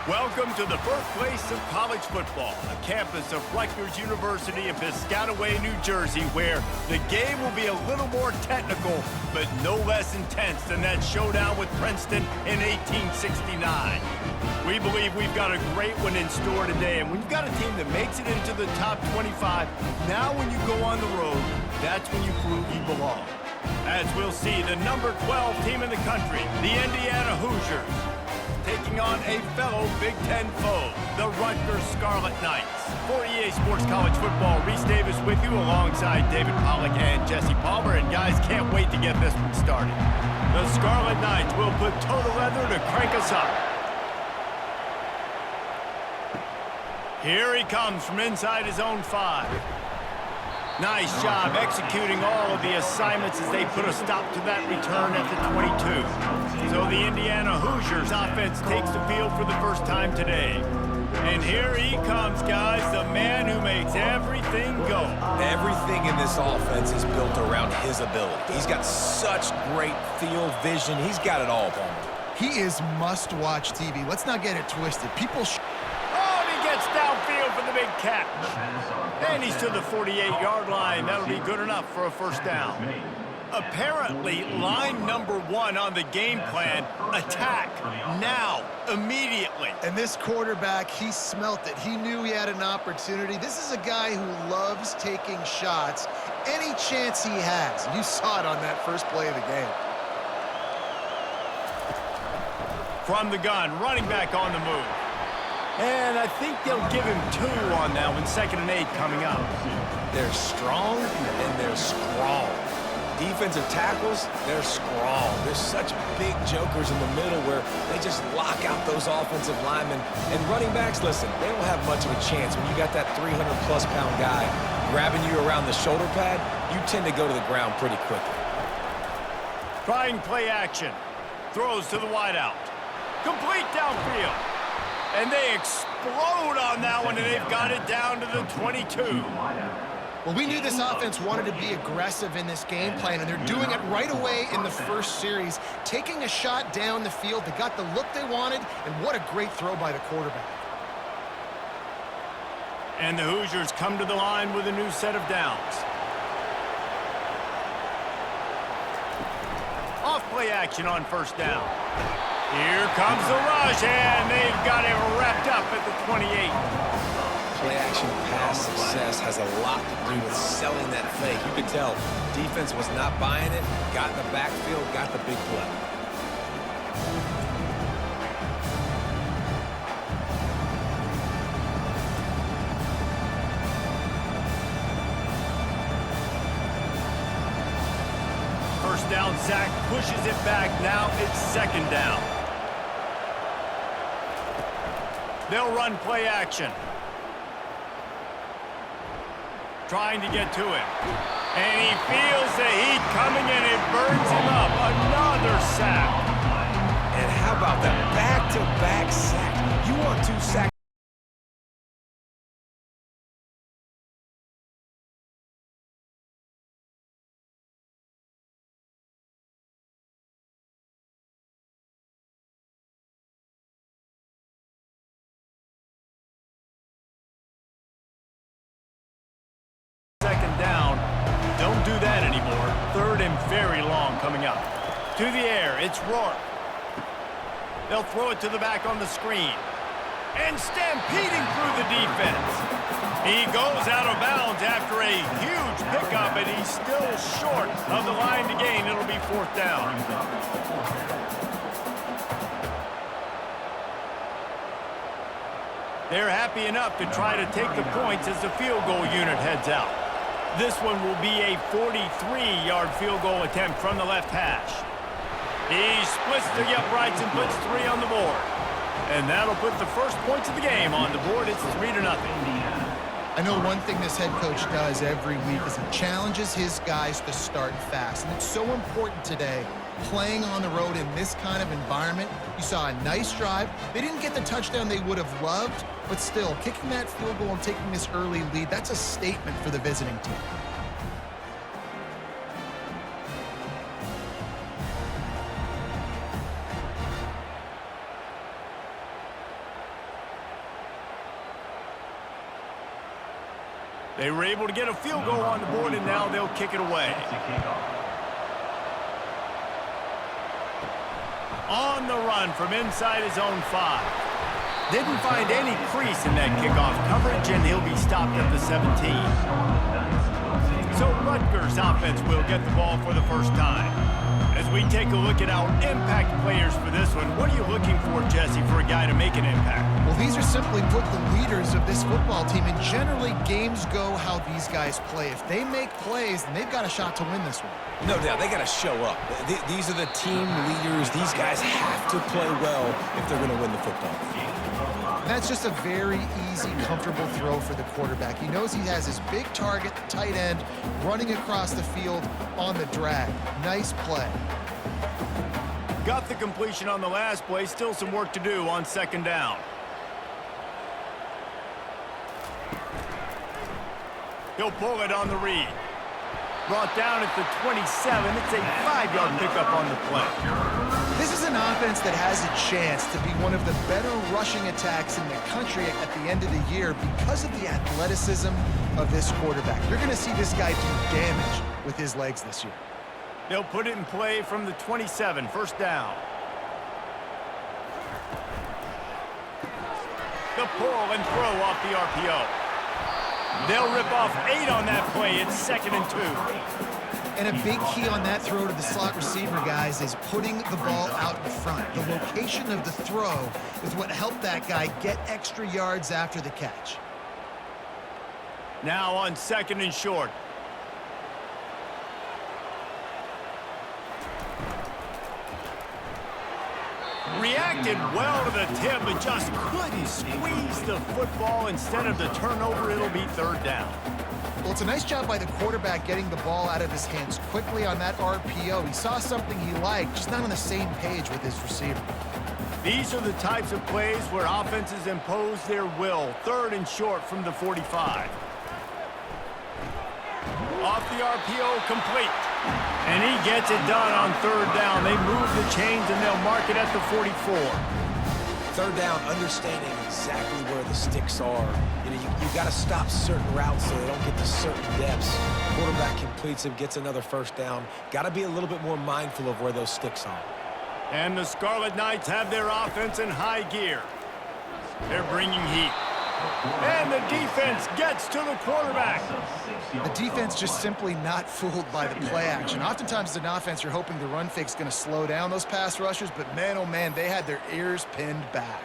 Welcome to the birthplace of college football, the campus of Rutgers University in Piscataway, New Jersey, where the game will be a little more technical, but no less intense than that showdown with Princeton in 1869. We believe we've got a great one in store today, and when you've got a team that makes it into the top 25, now when you go on the road, that's when you prove you belong. As we'll see, the number 12 team in the country, the Indiana Hoosiers, taking on a fellow Big Ten foe, the Rutgers Scarlet Knights. For EA Sports College Football, Reese Davis with you alongside David Pollack and Jesse Palmer. And guys, can't wait to get this one started. The Scarlet Knights will put total leather to crank us up. Here he comes from inside his own 5. Nice job executing all of the assignments as they put a stop to that return at the 22. So the Indiana Hoosiers offense takes the field for the first time today. And here he comes, guys, the man who makes everything go. Everything in this offense is built around his ability. He's got such great field vision. He's got it all, Palmer. He is must-watch TV. Let's not get it twisted. People gets downfield for the big catch. And he's to the 48-yard line. That'll be good enough for a first down. Apparently, line number 1 on the game plan, attack, now, immediately. And this quarterback, he smelt it. He knew he had an opportunity. This is a guy who loves taking shots any chance he has. You saw it on that first play of the game. From the gun, running back on the move. And I think they'll give him 2 on that one, 2nd and 8 coming up. They're strong and they're strong. Defensive tackles, they're strong. There's such big jokers in the middle where they just lock out those offensive linemen. And running backs, listen, they don't have much of a chance. When you got that 300-plus pound guy grabbing you around the shoulder pad, you tend to go to the ground pretty quickly. Trying play action. Throws to the wideout. Complete downfield. And they explode on that one, and they've got it down to the 22. Well, we knew this offense wanted to be aggressive in this game plan, and they're doing it right away in the first series, taking a shot down the field. They got the look they wanted, and what a great throw by the quarterback. And the Hoosiers come to the line with a new set of downs. Off play action on first down. Here comes the rush, and they've got it wrapped up at the 28. Play-action pass success has a lot to do with selling that fake. You could tell defense was not buying it, got in the backfield, got the big play. First down, Zach pushes it back. Now it's 2nd down. They'll run play action. Trying to get to him. And he feels the heat coming and it burns him up. Another sack. And how about that back-to-back sack? You want 2 sacks. Down. Don't do that anymore. 3rd and very long coming up. To the air, it's Rourke. They'll throw it to the back on the screen. And stampeding through the defense. He goes out of bounds after a huge pickup, and he's still short of the line to gain. It'll be 4th down. They're happy enough to try to take the points as the field goal unit heads out. This one will be a 43-yard field goal attempt from the left hash. He splits the uprights and puts 3 on the board. And that'll put the first points of the game on the board. It's 3-0. I know one thing this head coach does every week is he challenges his guys to start fast. And it's so important today, playing on the road in this kind of environment. You saw a nice drive. They didn't get the touchdown they would have loved, but still, kicking that field goal and taking this early lead, that's a statement for the visiting team. They were able to get a field goal on the board, and now they'll kick it away. On the run from inside his own 5. Didn't find any crease in that kickoff coverage, and he'll be stopped at the 17. So Rutgers offense will get the ball for the first time. As we take a look at our impact players for this one, what are you looking for, Jesse, for a guy to make an impact? Well, these are simply put the leaders of this football team, and generally games go how these guys play. If they make plays, then they've got a shot to win this one. No doubt, they got to show up. These are the team leaders. These guys have to play well if they're going to win the football. And that's just a very easy, comfortable throw for the quarterback. He knows he has his big target, the tight end, running across the field on the drag. Nice play. Got the completion on the last play. Still some work to do on second down. He'll pull it on the read. Brought down at the 27. It's a 5-yard pickup on the play. This is an offense that has a chance to be one of the better rushing attacks in the country at the end of the year because of the athleticism of this quarterback. You're going to see this guy do damage with his legs this year. They'll put it in play from the 27, first down. The pull and throw off the RPO. They'll rip off 8 on that play. It's 2nd and 2. And a big key on that throw to the slot receiver, guys, is putting the ball out in front. The location of the throw is what helped that guy get extra yards after the catch. Now on 2nd and short. Reacted well to the tip, but just couldn't squeeze the football. Instead of the turnover, it'll be 3rd down. Well, it's a nice job by the quarterback getting the ball out of his hands quickly on that RPO. He saw something he liked, just not on the same page with his receiver. These are the types of plays where offenses impose their will. 3rd and short from the 45. Off the RPO, complete. And he gets it done on 3rd down. They move the chains, and they'll mark it at the 44. 3rd down, understanding exactly where the sticks are. You got to stop certain routes so they don't get to certain depths. Quarterback completes him, gets another 1st down. Got to be a little bit more mindful of where those sticks are. And the Scarlet Knights have their offense in high gear. They're bringing heat. And the defense gets to the quarterback. The defense just simply not fooled by the play action. Oftentimes as an offense, you're hoping the run fake's going to slow down those pass rushers, but man, oh man, they had their ears pinned back.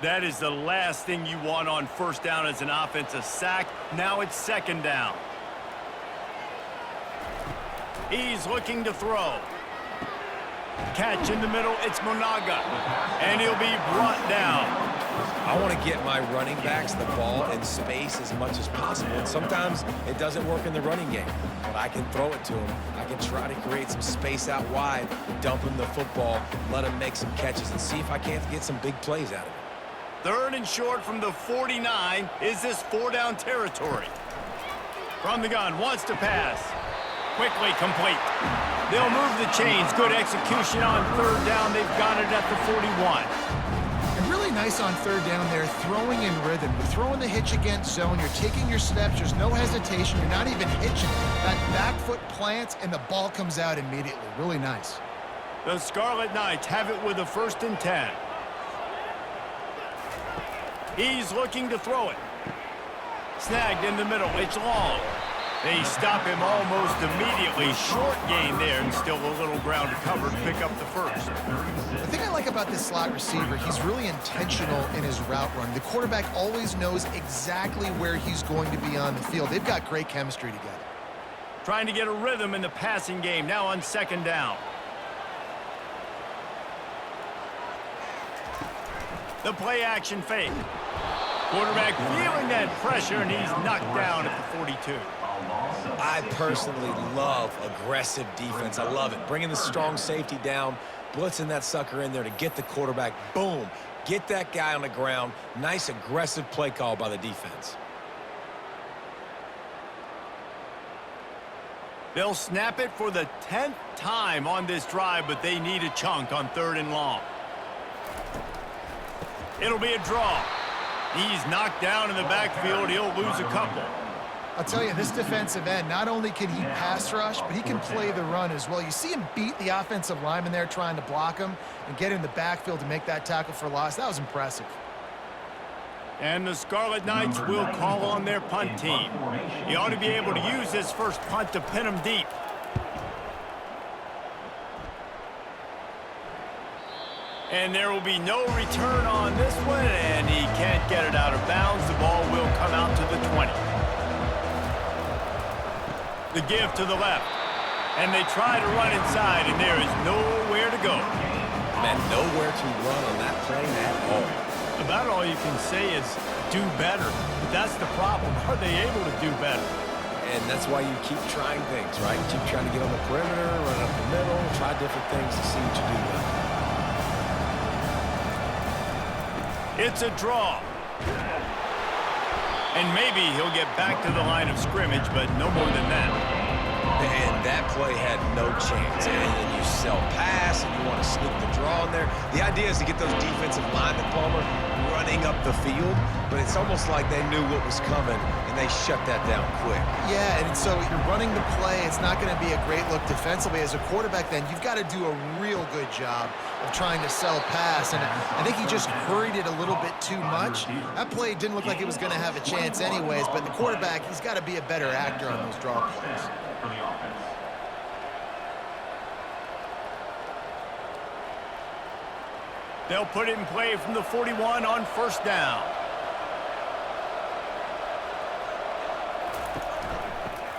That is the last thing you want on 1st down as an offensive sack. Now it's 2nd down. He's looking to throw. Catch in the middle, it's Monaga. And he'll be brought down. I want to get my running backs the ball in space as much as possible. And sometimes it doesn't work in the running game. But I can throw it to him. I can try to create some space out wide, dump him the football, let him make some catches, and see if I can't get some big plays out of it. 3rd and short from the 49. Is this 4-down territory? From the gun, wants to pass. Quickly complete. They'll move the chains. Good execution on 3rd down. They've got it at the 41. And really nice on 3rd down there, throwing in rhythm. You're throwing the hitch against zone. You're taking your steps. There's no hesitation. You're not even hitching. That back foot plants, and the ball comes out immediately. Really nice. The Scarlet Knights have it with a 1st and 10. He's looking to throw it. Snagged in the middle. It's long. They stop him almost immediately. Short gain there, and still a little ground to cover to pick up the 1st. The thing I like about this slot receiver, he's really intentional in his route run. The quarterback always knows exactly where he's going to be on the field. They've got great chemistry together. Trying to get a rhythm in the passing game. Now on 2nd down. The play action fake. Quarterback feeling that pressure, and he's knocked down at the 42. I personally love aggressive defense. I love it. Bringing the strong safety down, blitzing that sucker in there to get the quarterback. Boom. Get that guy on the ground. Nice aggressive play call by the defense. They'll snap it for the 10th time on this drive, but they need a chunk on 3rd and long. It'll be a draw. He's knocked down in the backfield. He'll lose a couple. I'll tell you, this defensive end, not only can he pass rush, but he can play the run as well. You see him beat the offensive lineman there trying to block him and get in the backfield to make that tackle for loss. That was impressive. And the Scarlet Knights will call on their punt team. He ought to be able to use this first punt to pin him deep. And there will be no return on this one, and he can't get it out of bounds. The ball will come out to the 20. The give to the left. And they try to run inside, and there is nowhere to go. Man, nowhere to run on that play at all. About all you can say is do better. But that's the problem. Are they able to do better? And that's why you keep trying things, right? You keep trying to get on the perimeter, run up the middle, try different things to see what you do well. It's a draw. And maybe he'll get back to the line of scrimmage, but no more than that. And that play had no chance. And then you sell pass, and you want to sneak the draw in there. The idea is to get those defensive linemen, Palmer, running up the field. But it's almost like they knew what was coming, and they shut that down quick. Yeah, and so you're running the play. It's not going to be a great look defensively. As a quarterback, then, you've got to do a real good job of trying to sell pass. And I think he just hurried it a little bit too much. That play didn't look like it was going to have a chance anyways, but the quarterback, he's got to be a better actor on those draw plays. They'll put it in play from the 41 on 1st down.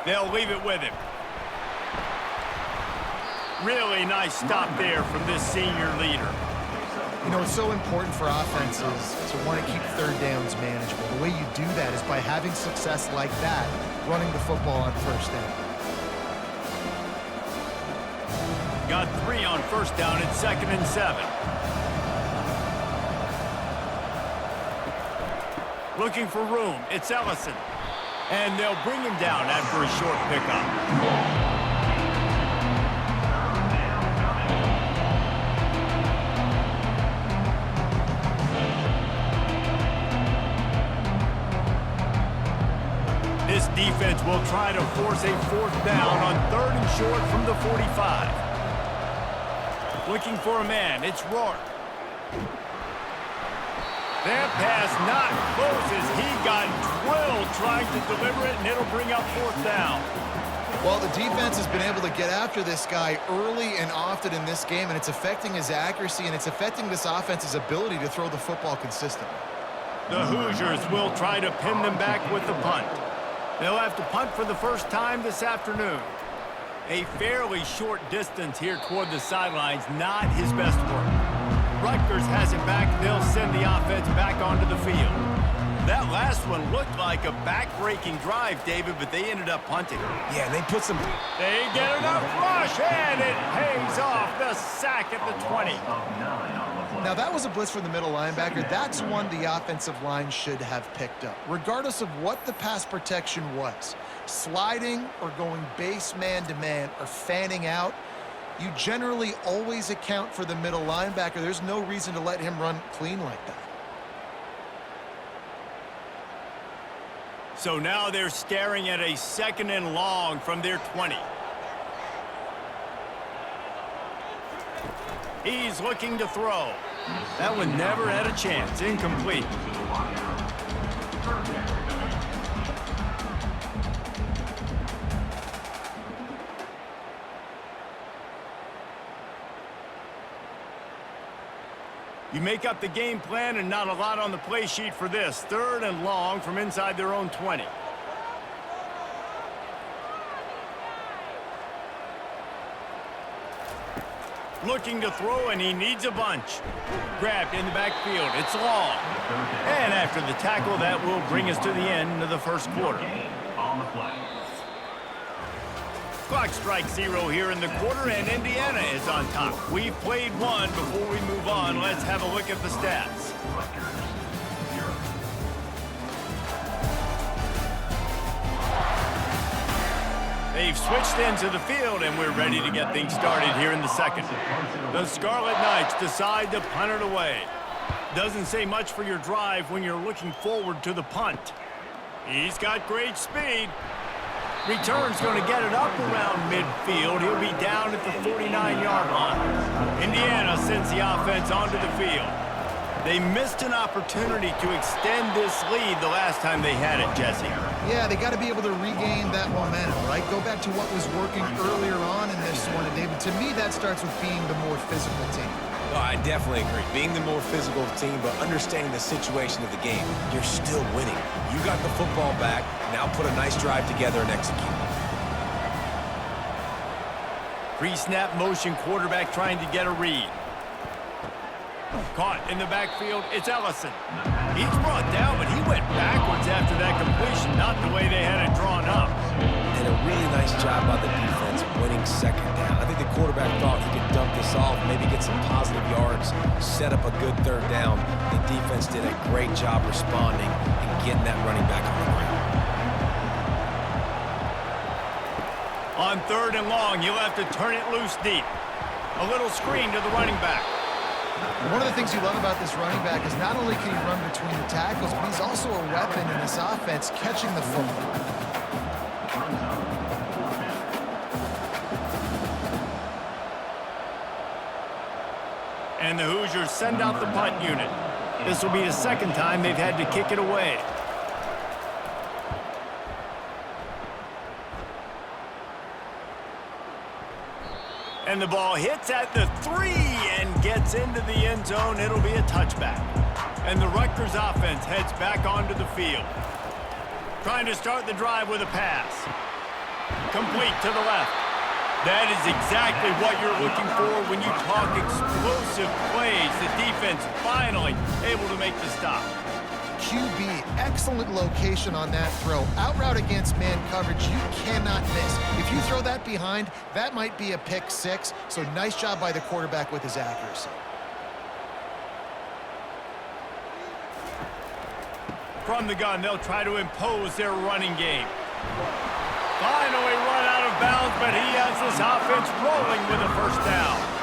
They'll leave it with him. Really nice stop there from this senior leader. You know, it's so important for offenses to want to keep 3rd downs manageable. The way you do that is by having success like that, running the football on 1st down. Got 3 on 1st down at 2nd and 7. Looking for room. It's Ellison. And they'll bring him down after a short pickup. This defense will try to force a 4th down on 3rd and short from the 45. Looking for a man. It's Rourke. That pass not close as he got drilled trying to deliver it, and it'll bring up 4th down. Well, the defense has been able to get after this guy early and often in this game, and it's affecting his accuracy, and it's affecting this offense's ability to throw the football consistently. The Hoosiers will try to pin them back with the punt. They'll have to punt for the first time this afternoon. A fairly short distance here toward the sidelines, not his best work. Rutgers has it back. They'll send the offense back onto the field. That last one looked like a back-breaking drive, David, but they ended up punting. Yeah, they put some... They get enough rush, and it pays off. The sack at the 20. Now, that was a blitz from the middle linebacker. That's one the offensive line should have picked up, regardless of what the pass protection was. Sliding or going base man-to-man or fanning out, you generally always account for the middle linebacker. There's no reason to let him run clean like that. So now they're staring at a 2nd and long from their 20. He's looking to throw. That one never had a chance. Incomplete. You make up the game plan and not a lot on the play sheet for this. 3rd and long from inside their own 20. Looking to throw, and he needs a bunch. Grabbed in the backfield. It's long. And after the tackle, that will bring us to the end of the first quarter. Clock strikes 0 here in the quarter, and Indiana is on top. We've played one. Before we move on, let's have a look at the stats. They've switched into the field, and we're ready to get things started here in the second. The Scarlet Knights decide to punt it away. Doesn't say much for your drive when you're looking forward to the punt. He's got great speed. Return's going to get it up around midfield. He'll be down at the 49-yard line. Indiana sends the offense onto the field. They missed an opportunity to extend this lead the last time they had it, Jesse. Yeah, they got to be able to regain that momentum, right? Go back to what was working earlier on in this one. And David, to me, that starts with being the more physical team. Well, I definitely agree. Being the more physical team, but understanding the situation of the game, you're still winning. You got the football back. Now put a nice drive together and execute. Pre-snap motion quarterback trying to get a read. Caught in the backfield, it's Ellison. He's brought down, but he went backwards after that completion, not the way they had it drawn up. And a really nice job by the defense winning second down. I think the quarterback thought he could dump this off, maybe get some positive yards, set up a good third down. The defense did a great job responding and getting that running back on the ground. On 3rd and long, you'll have to turn it loose deep. A little screen to the running back. One of the things you love about this running back is not only can he run between the tackles, but he's also a weapon in this offense catching the football. And the Hoosiers send out the punt unit. This will be the second time they've had to kick it away. And the ball hits at the 3 and gets into the end zone. It'll be a touchback. And the Rutgers offense heads back onto the field. Trying to start the drive with a pass. Complete to the left. That is exactly what you're looking for when you talk explosive plays. The defense finally able to make the stop. QB, excellent location on that throw. Out route against man coverage, you cannot miss. If you throw that behind, that might be a pick 6. So nice job by the quarterback with his accuracy. From the gun, they'll try to impose their running game. Finally run out of bounds, but he has this offense rolling with a first down.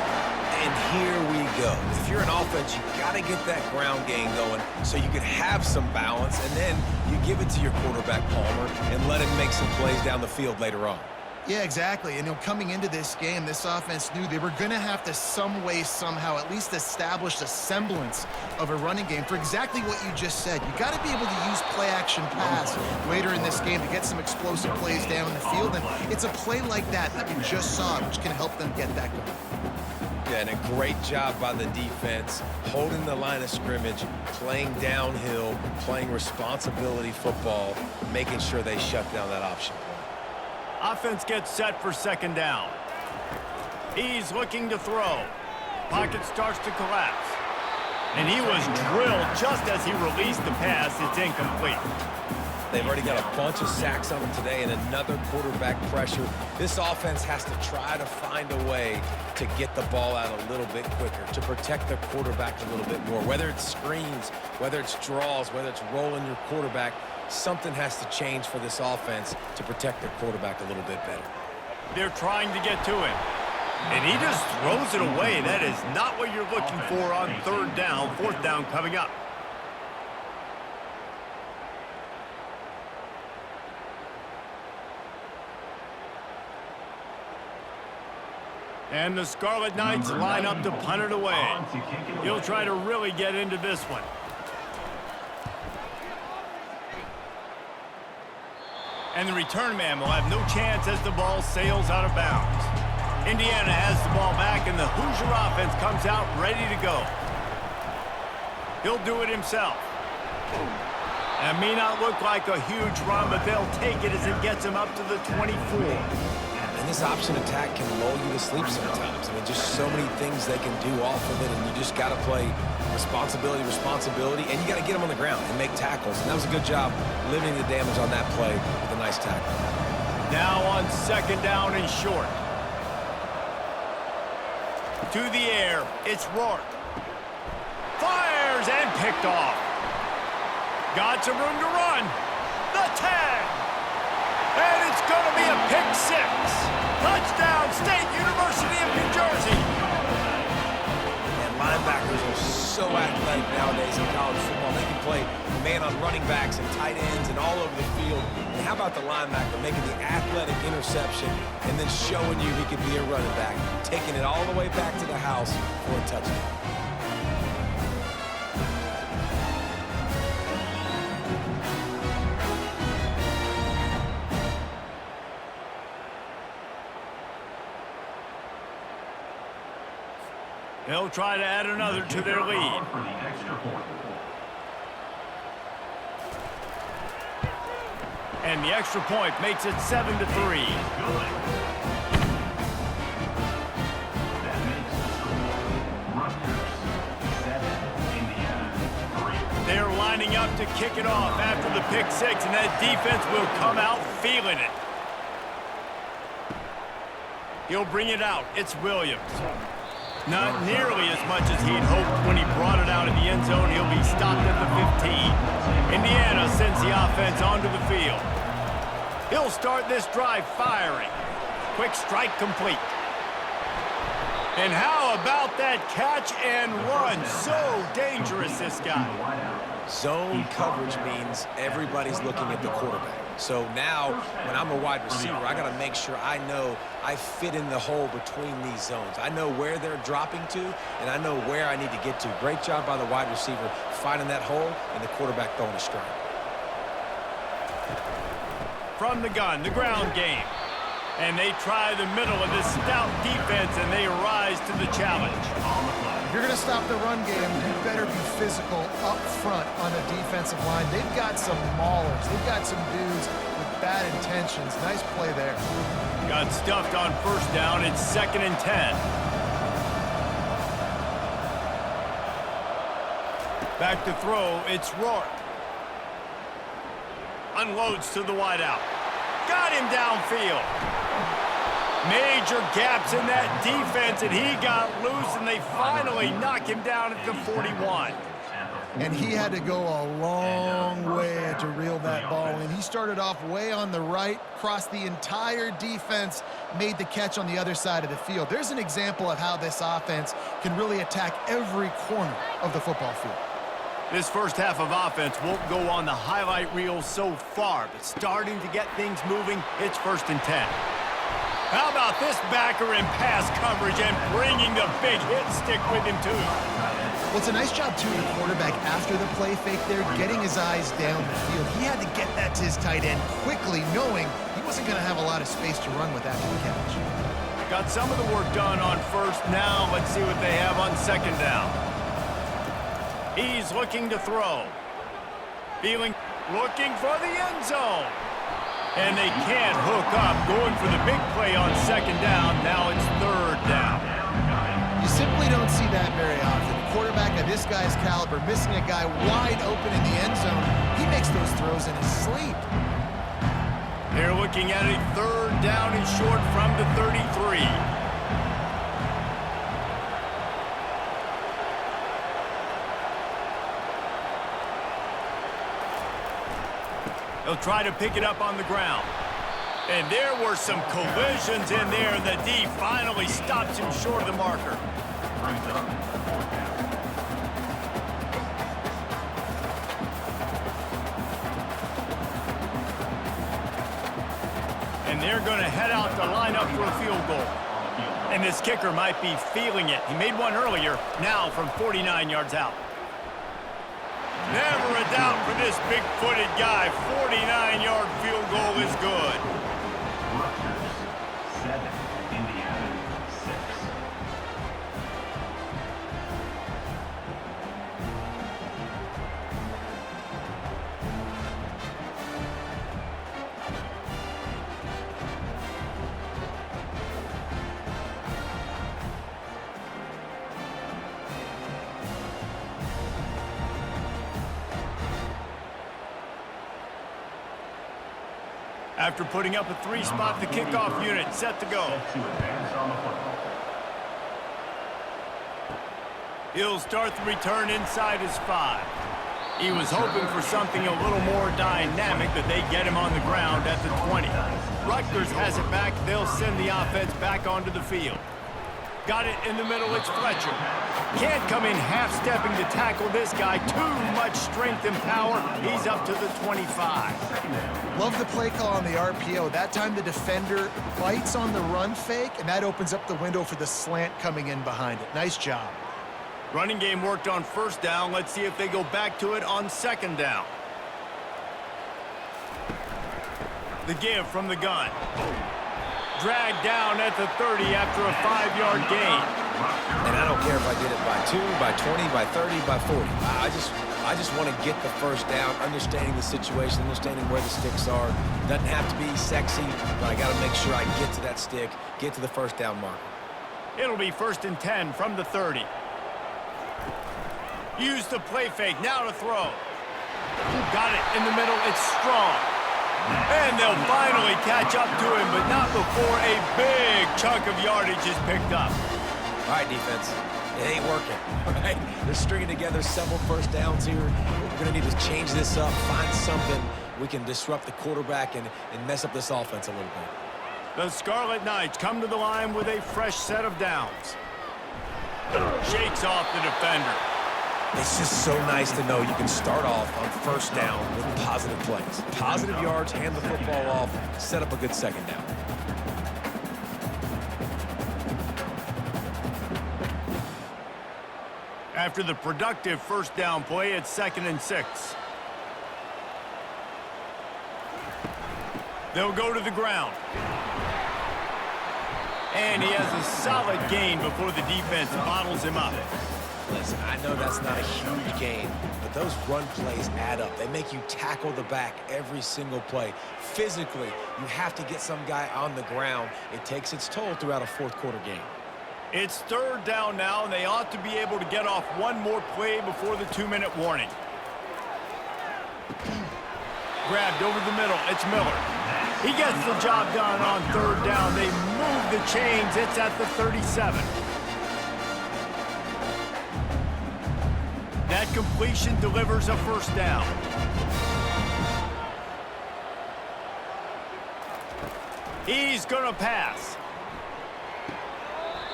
And here we go. If you're an offense, you got to get that ground game going so you can have some balance, and then you give it to your quarterback, Palmer, and let him make some plays down the field later on. Yeah, exactly. And coming into this game, this offense knew they were going to have to some way, somehow, at least establish a semblance of a running game for exactly what you just said. You got to be able to use play-action pass later in this game to get some explosive plays down the field. And it's a play like that we just saw, which can help them get that going. Yeah, and a great job by the defense, holding the line of scrimmage, playing downhill, playing responsibility football, making sure they shut down that option play. Offense gets set for second down. He's looking to throw. Pocket starts to collapse. And he was drilled just as he released the pass. It's incomplete. They've already got a bunch of sacks on them today and another quarterback pressure. This offense has to try to find a way to get the ball out a little bit quicker, to protect the quarterback a little bit more. Whether it's screens, whether it's draws, whether it's rolling your quarterback, something has to change for this offense to protect their quarterback a little bit better. They're trying to get to him. And he just throws it away. That is not what you're looking for on 3rd down. 4th down coming up. And the Scarlet Knights line up to punt it away. He'll try to really get into this one. And the return man will have no chance as the ball sails out of bounds. Indiana has the ball back, and the Hoosier offense comes out ready to go. He'll do it himself. That may not look like a huge run, but they'll take it as it gets him up to the 24. And this option attack can lull you to sleep sometimes. I mean, just so many things they can do off of it, and you just got to play responsibility, and you got to get them on the ground and make tackles. And that was a good job limiting the damage on that play with a nice tackle. Now on 2nd down and short. To the air, it's Rourke. Fires and picked off. Got some room to run. The 10. And it's going to be a pick six. Touchdown, State University of New Jersey. And linebackers are so athletic nowadays in college football. They can play man on running backs and tight ends and all over the field. And how about the linebacker making the athletic interception and then showing you he could be a running back, taking it all the way back to the house for a touchdown. They'll try to add another to their lead. And the extra point makes it 7-3. That makes the score Rutgers 7, Indiana 3. They're lining up to kick it off after the pick six, and that defense will come out feeling it. He'll bring it out. It's Williams. Not nearly as much as he'd hoped when he brought it out in the end zone. He'll be stopped at the 15. Indiana sends the offense onto the field. He'll start this drive firing. Quick strike complete. And how about that catch and run? So dangerous, this guy. Zone coverage means everybody's looking at the quarterback. So now, when I'm a wide receiver, I got to make sure I know I fit in the hole between these zones. I know where they're dropping to, and I know where I need to get to. Great job by the wide receiver finding that hole, and the quarterback throwing a strike. From the gun, the ground game. And they try the middle of this stout defense, and they rise to the challenge. If you're going to stop the run game, you better be physical up front on the defensive line. They've got some maulers. They've got some dudes with bad intentions. Nice play there. Got stuffed on first down. It's 2nd and 10. Back to throw. It's Rourke. Unloads to the wideout. Got him downfield. Major gaps in that defense, and he got loose, and they finally knock him down at the 41. And he had to go a long way to reel that ball in. He started off way on the right, crossed the entire defense, made the catch on the other side of the field. There's an example of how this offense can really attack every corner of the football field. This first half of offense won't go on the highlight reel so far, but starting to get things moving, it's 1st and 10. How about this backer in pass coverage and bringing the big hit stick with him, too? Well, it's a nice job, too, the quarterback after the play fake there, getting his eyes down the field. He had to get that to his tight end quickly, knowing he wasn't going to have a lot of space to run with after the catch. Got some of the work done on first. Now let's see what they have on 2nd down. He's looking to throw. Looking for the end zone. And they can't hook up. Going for the big play on 2nd down. Now it's 3rd down. You simply don't see that very often. A quarterback of this guy's caliber missing a guy wide open in the end zone. He makes those throws in his sleep. They're looking at a 3rd down and short from the 33. They'll try to pick it up on the ground. And there were some collisions in there, and the D finally stops him short of the marker. And they're going to head out to line up for a field goal. And this kicker might be feeling it. He made one earlier, now from 49 yards out. Never a doubt for this big-footed guy. 49-yard field goal is good. Rutgers 7, Indiana 6. After putting up a 3-spot, the kickoff unit set to go. To advance on the football. He'll start the return inside his 5. He was hoping for something a little more dynamic, but they get him on the ground at the 20. Rutgers has it back. They'll send the offense back onto the field. Got it in the middle. It's Fletcher. Can't come in half-stepping to tackle this guy. Too much strength and power. He's up to the 25. Love the play call on the RPO. That time the defender bites on the run fake, and that opens up the window for the slant coming in behind it. Nice job. Running game worked on first down. Let's see if they go back to it on second down. The give from the gun. Dragged down at the 30 after a 5-yard gain. And I don't care if I get it by 2, by 20, by 30, by 40. I just want to get the first down, understanding the situation, understanding where the sticks are. Doesn't have to be sexy, but I got to make sure I get to that stick, get to the first down marker. It'll be 1st and 10 from the 30. Use the play fake, now to throw. Got it in the middle, it's Strong. And they'll finally catch up to him, but not before a big chunk of yardage is picked up. All right, defense, it ain't working, all right? They're stringing together several first downs here. We're going to need to change this up, find something we can disrupt the quarterback and mess up this offense a little bit. The Scarlet Knights come to the line with a fresh set of downs. Shakes off the defender. It's just so nice to know you can start off on first down with positive plays. Positive yards, hand the football off, set up a good second down. After the productive first down play, it's 2nd and 6. They'll go to the ground. And he has a solid gain before the defense bottles him up. Listen, I know that's not a huge gain, but those run plays add up. They make you tackle the back every single play. Physically, you have to get some guy on the ground. It takes its toll throughout a fourth-quarter game. It's 3rd down now, and they ought to be able to get off one more play before the 2-minute warning. Grabbed over the middle. It's Miller. He gets the job done on 3rd down. They move the chains. It's at the 37. That completion delivers a first down. He's going to pass.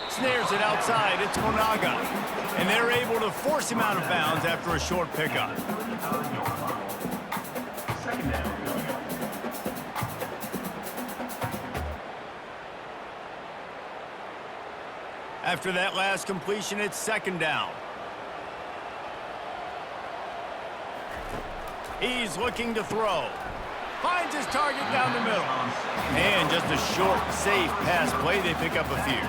Snares it outside. It's Monaga. And they're able to force him out of bounds after a short pickup. Second down. After that last completion, it's 2nd down. He's looking to throw. Finds his target down the middle. And just a short, safe pass play. They pick up a few.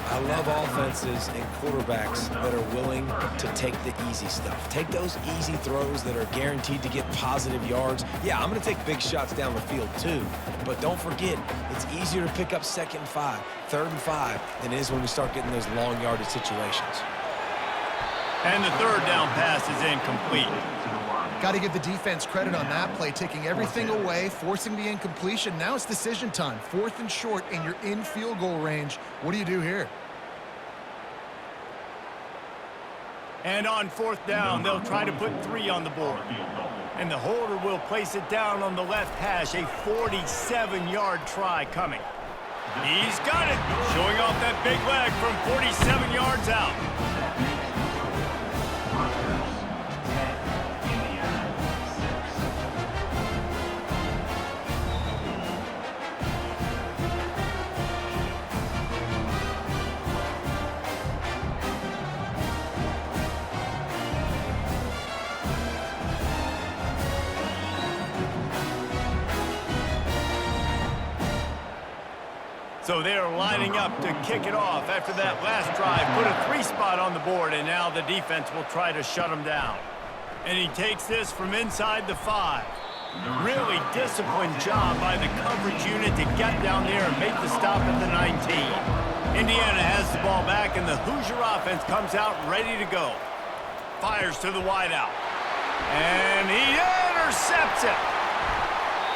I love offenses and quarterbacks that are willing to take the easy stuff. Take those easy throws that are guaranteed to get positive yards. Yeah, I'm going to take big shots down the field too. But don't forget, it's easier to pick up 2nd and 5, 3rd and 5 than it is when we start getting those long yardage situations. And the 3rd down pass is incomplete. Got to give the defense credit on that play, taking everything away, forcing the incompletion. Now it's decision time. 4th and short, and you're in field goal range. What do you do here? And on 4th down, they'll try to put 3 on the board. And the holder will place it down on the left hash. A 47-yard try coming. He's got it. Showing off that big leg from 47 yards out. So they're lining up to kick it off after that last drive. Put a 3 spot on the board, and now the defense will try to shut him down. And he takes this from inside the 5. Really disciplined job by the coverage unit to get down there and make the stop at the 19. Indiana has the ball back, and the Hoosier offense comes out ready to go. Fires to the wideout. And he intercepts it.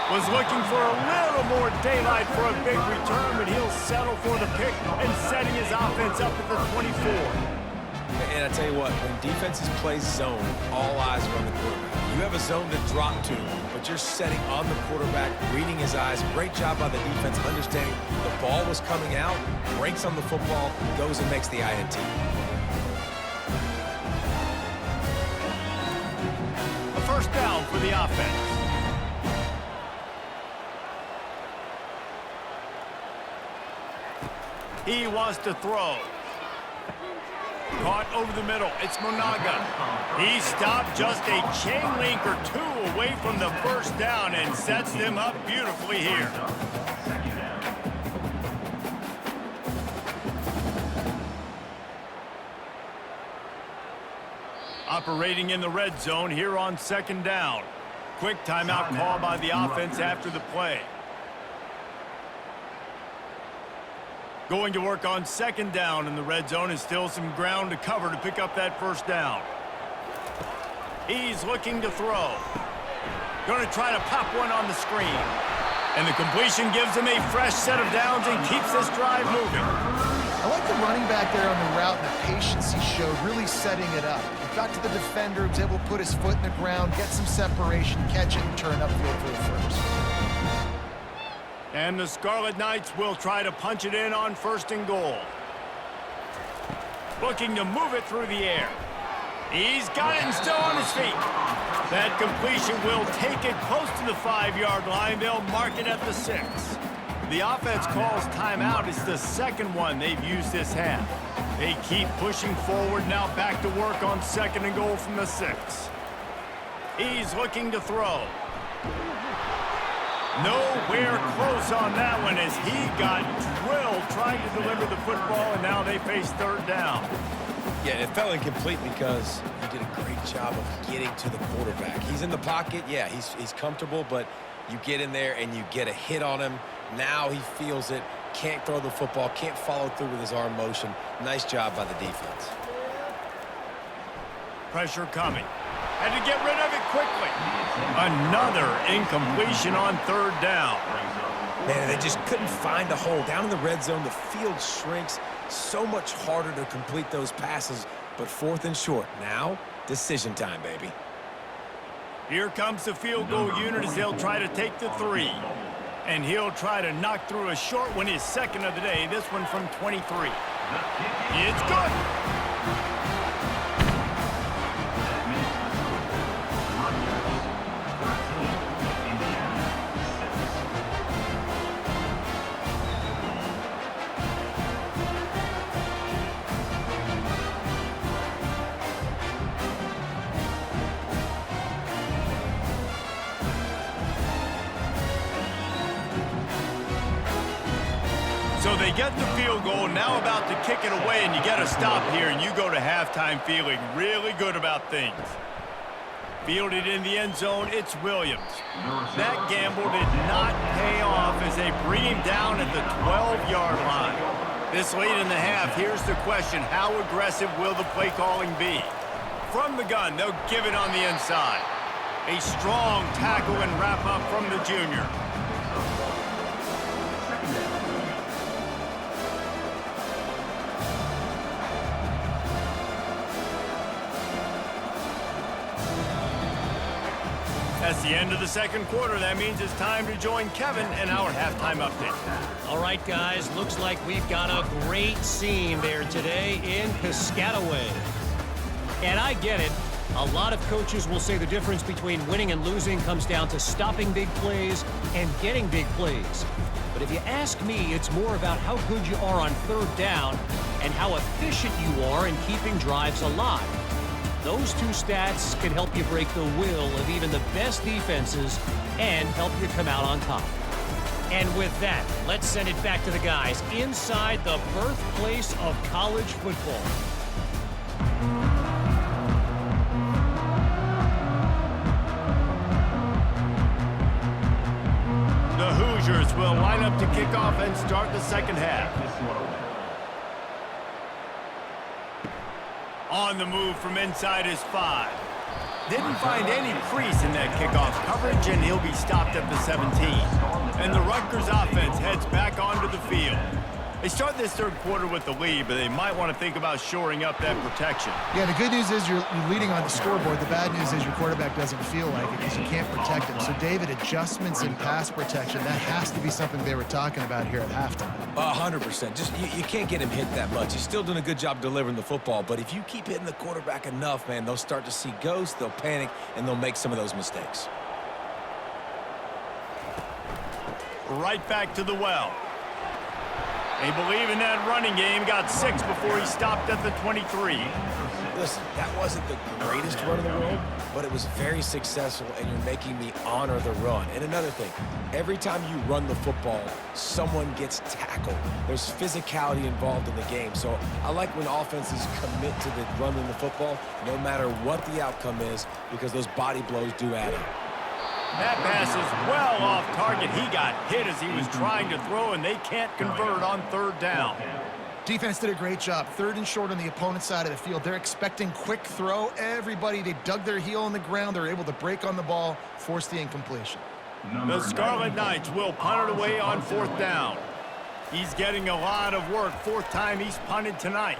Was looking for a little more daylight for a big return, but he'll settle for the pick and setting his offense up at the 24. And I tell you what, when defenses play zone, all eyes are on the quarterback. You have a zone to drop to, but you're setting on the quarterback, reading his eyes. Great job by the defense, understanding the ball was coming out, breaks on the football, goes and makes the INT. A first down for the offense. He wants to throw. Caught over the middle. It's Monaga. He stopped just a chain link or two away from the first down and sets them up beautifully here. Second down. Operating in the red zone here on second down. Quick timeout call by the offense after the play. Going to work on second down in the red zone, and still some ground to cover to pick up that first down. He's looking to throw. Going to try to pop one on the screen. And the completion gives him a fresh set of downs and keeps this drive moving. I like the running back there on the route and the patience he showed, really setting it up. He got to the defender, was able to put his foot in the ground, get some separation, catch it, and turn upfield for the first. And the Scarlet Knights will try to punch it in on first and goal. Looking to move it through the air. He's got it and still on his feet. That completion will take it close to the 5-yard line. They'll mark it at the 6. The offense calls timeout. It's the second one they've used this half. They keep pushing forward, now back to work on second and goal from the 6. He's looking to throw. Nowhere close on that one as he got drilled trying to deliver the football, and now they face third down. Yeah, it fell incomplete because he did a great job of getting to the quarterback. He's in the pocket. Yeah, he's comfortable, but you get in there and you get a hit on him. Now he feels it, can't throw the football, can't follow through with his arm motion. Nice job by the defense. Pressure coming. Had to get rid of it quickly. Another incompletion on third down. Man, they just couldn't find a hole. Down in the red zone, the field shrinks. So much harder to complete those passes, but fourth and short. Now, decision time, baby. Here comes the field goal unit as they'll try to take the 3. And he'll try to knock through a short one, his second of the day, this one from 23. It's good. So they get the field goal, now about to kick it away, and you get a stop here, and you go to halftime feeling really good about things. Fielded in the end zone, it's Williams. That gamble did not pay off as they bring him down at the 12-yard line. This late in the half, here's the question, how aggressive will the play calling be? From the gun, they'll give it on the inside. A strong tackle and wrap up from the junior. That's the end of the second quarter. That means it's time to join Kevin in our halftime update. All right, guys, looks like we've got a great scene there today in Piscataway. And I get it. A lot of coaches will say the difference between winning and losing comes down to stopping big plays and getting big plays. But if you ask me, it's more about how good you are on third down and how efficient you are in keeping drives alive. Those two stats can help you break the will of even the best defenses and help you come out on top. And with that, let's send it back to the guys inside the birthplace of college football. The Hoosiers will line up to kick off and start the second half. On the move from inside his 5. Didn't find any crease in that kickoff coverage, and he'll be stopped at the 17. And the Rutgers offense heads back onto the field. They start this third quarter with the lead, but they might want to think about shoring up that protection. Yeah, the good news is you're leading on the scoreboard. The bad news is your quarterback doesn't feel like it because you can't protect him. So, David, adjustments in pass protection, that has to be something they were talking about here at halftime. 100%. Just you can't get him hit that much. He's still doing a good job delivering the football, but if you keep hitting the quarterback enough, man, they'll start to see ghosts, they'll panic, and they'll make some of those mistakes. Right back to the well. They believe in that running game. Got 6 before he stopped at the 23. Listen, that wasn't the greatest run in the world, but it was very successful, and you're making me honor the run. And another thing, every time you run the football, someone gets tackled. There's physicality involved in the game. So I like when offenses commit to the running the football, no matter what the outcome is, because those body blows do add up. That pass is well off target. He got hit as he was trying to throw, and they can't convert on third down. Defense did a great job. 3rd and short on the opponent's side of the field. They're expecting quick throw. Everybody, they dug their heel on the ground. They're able to break on the ball, force the incompletion. The Scarlet Knights will punt it away on 4th down. He's getting a lot of work. 4th time he's punted tonight.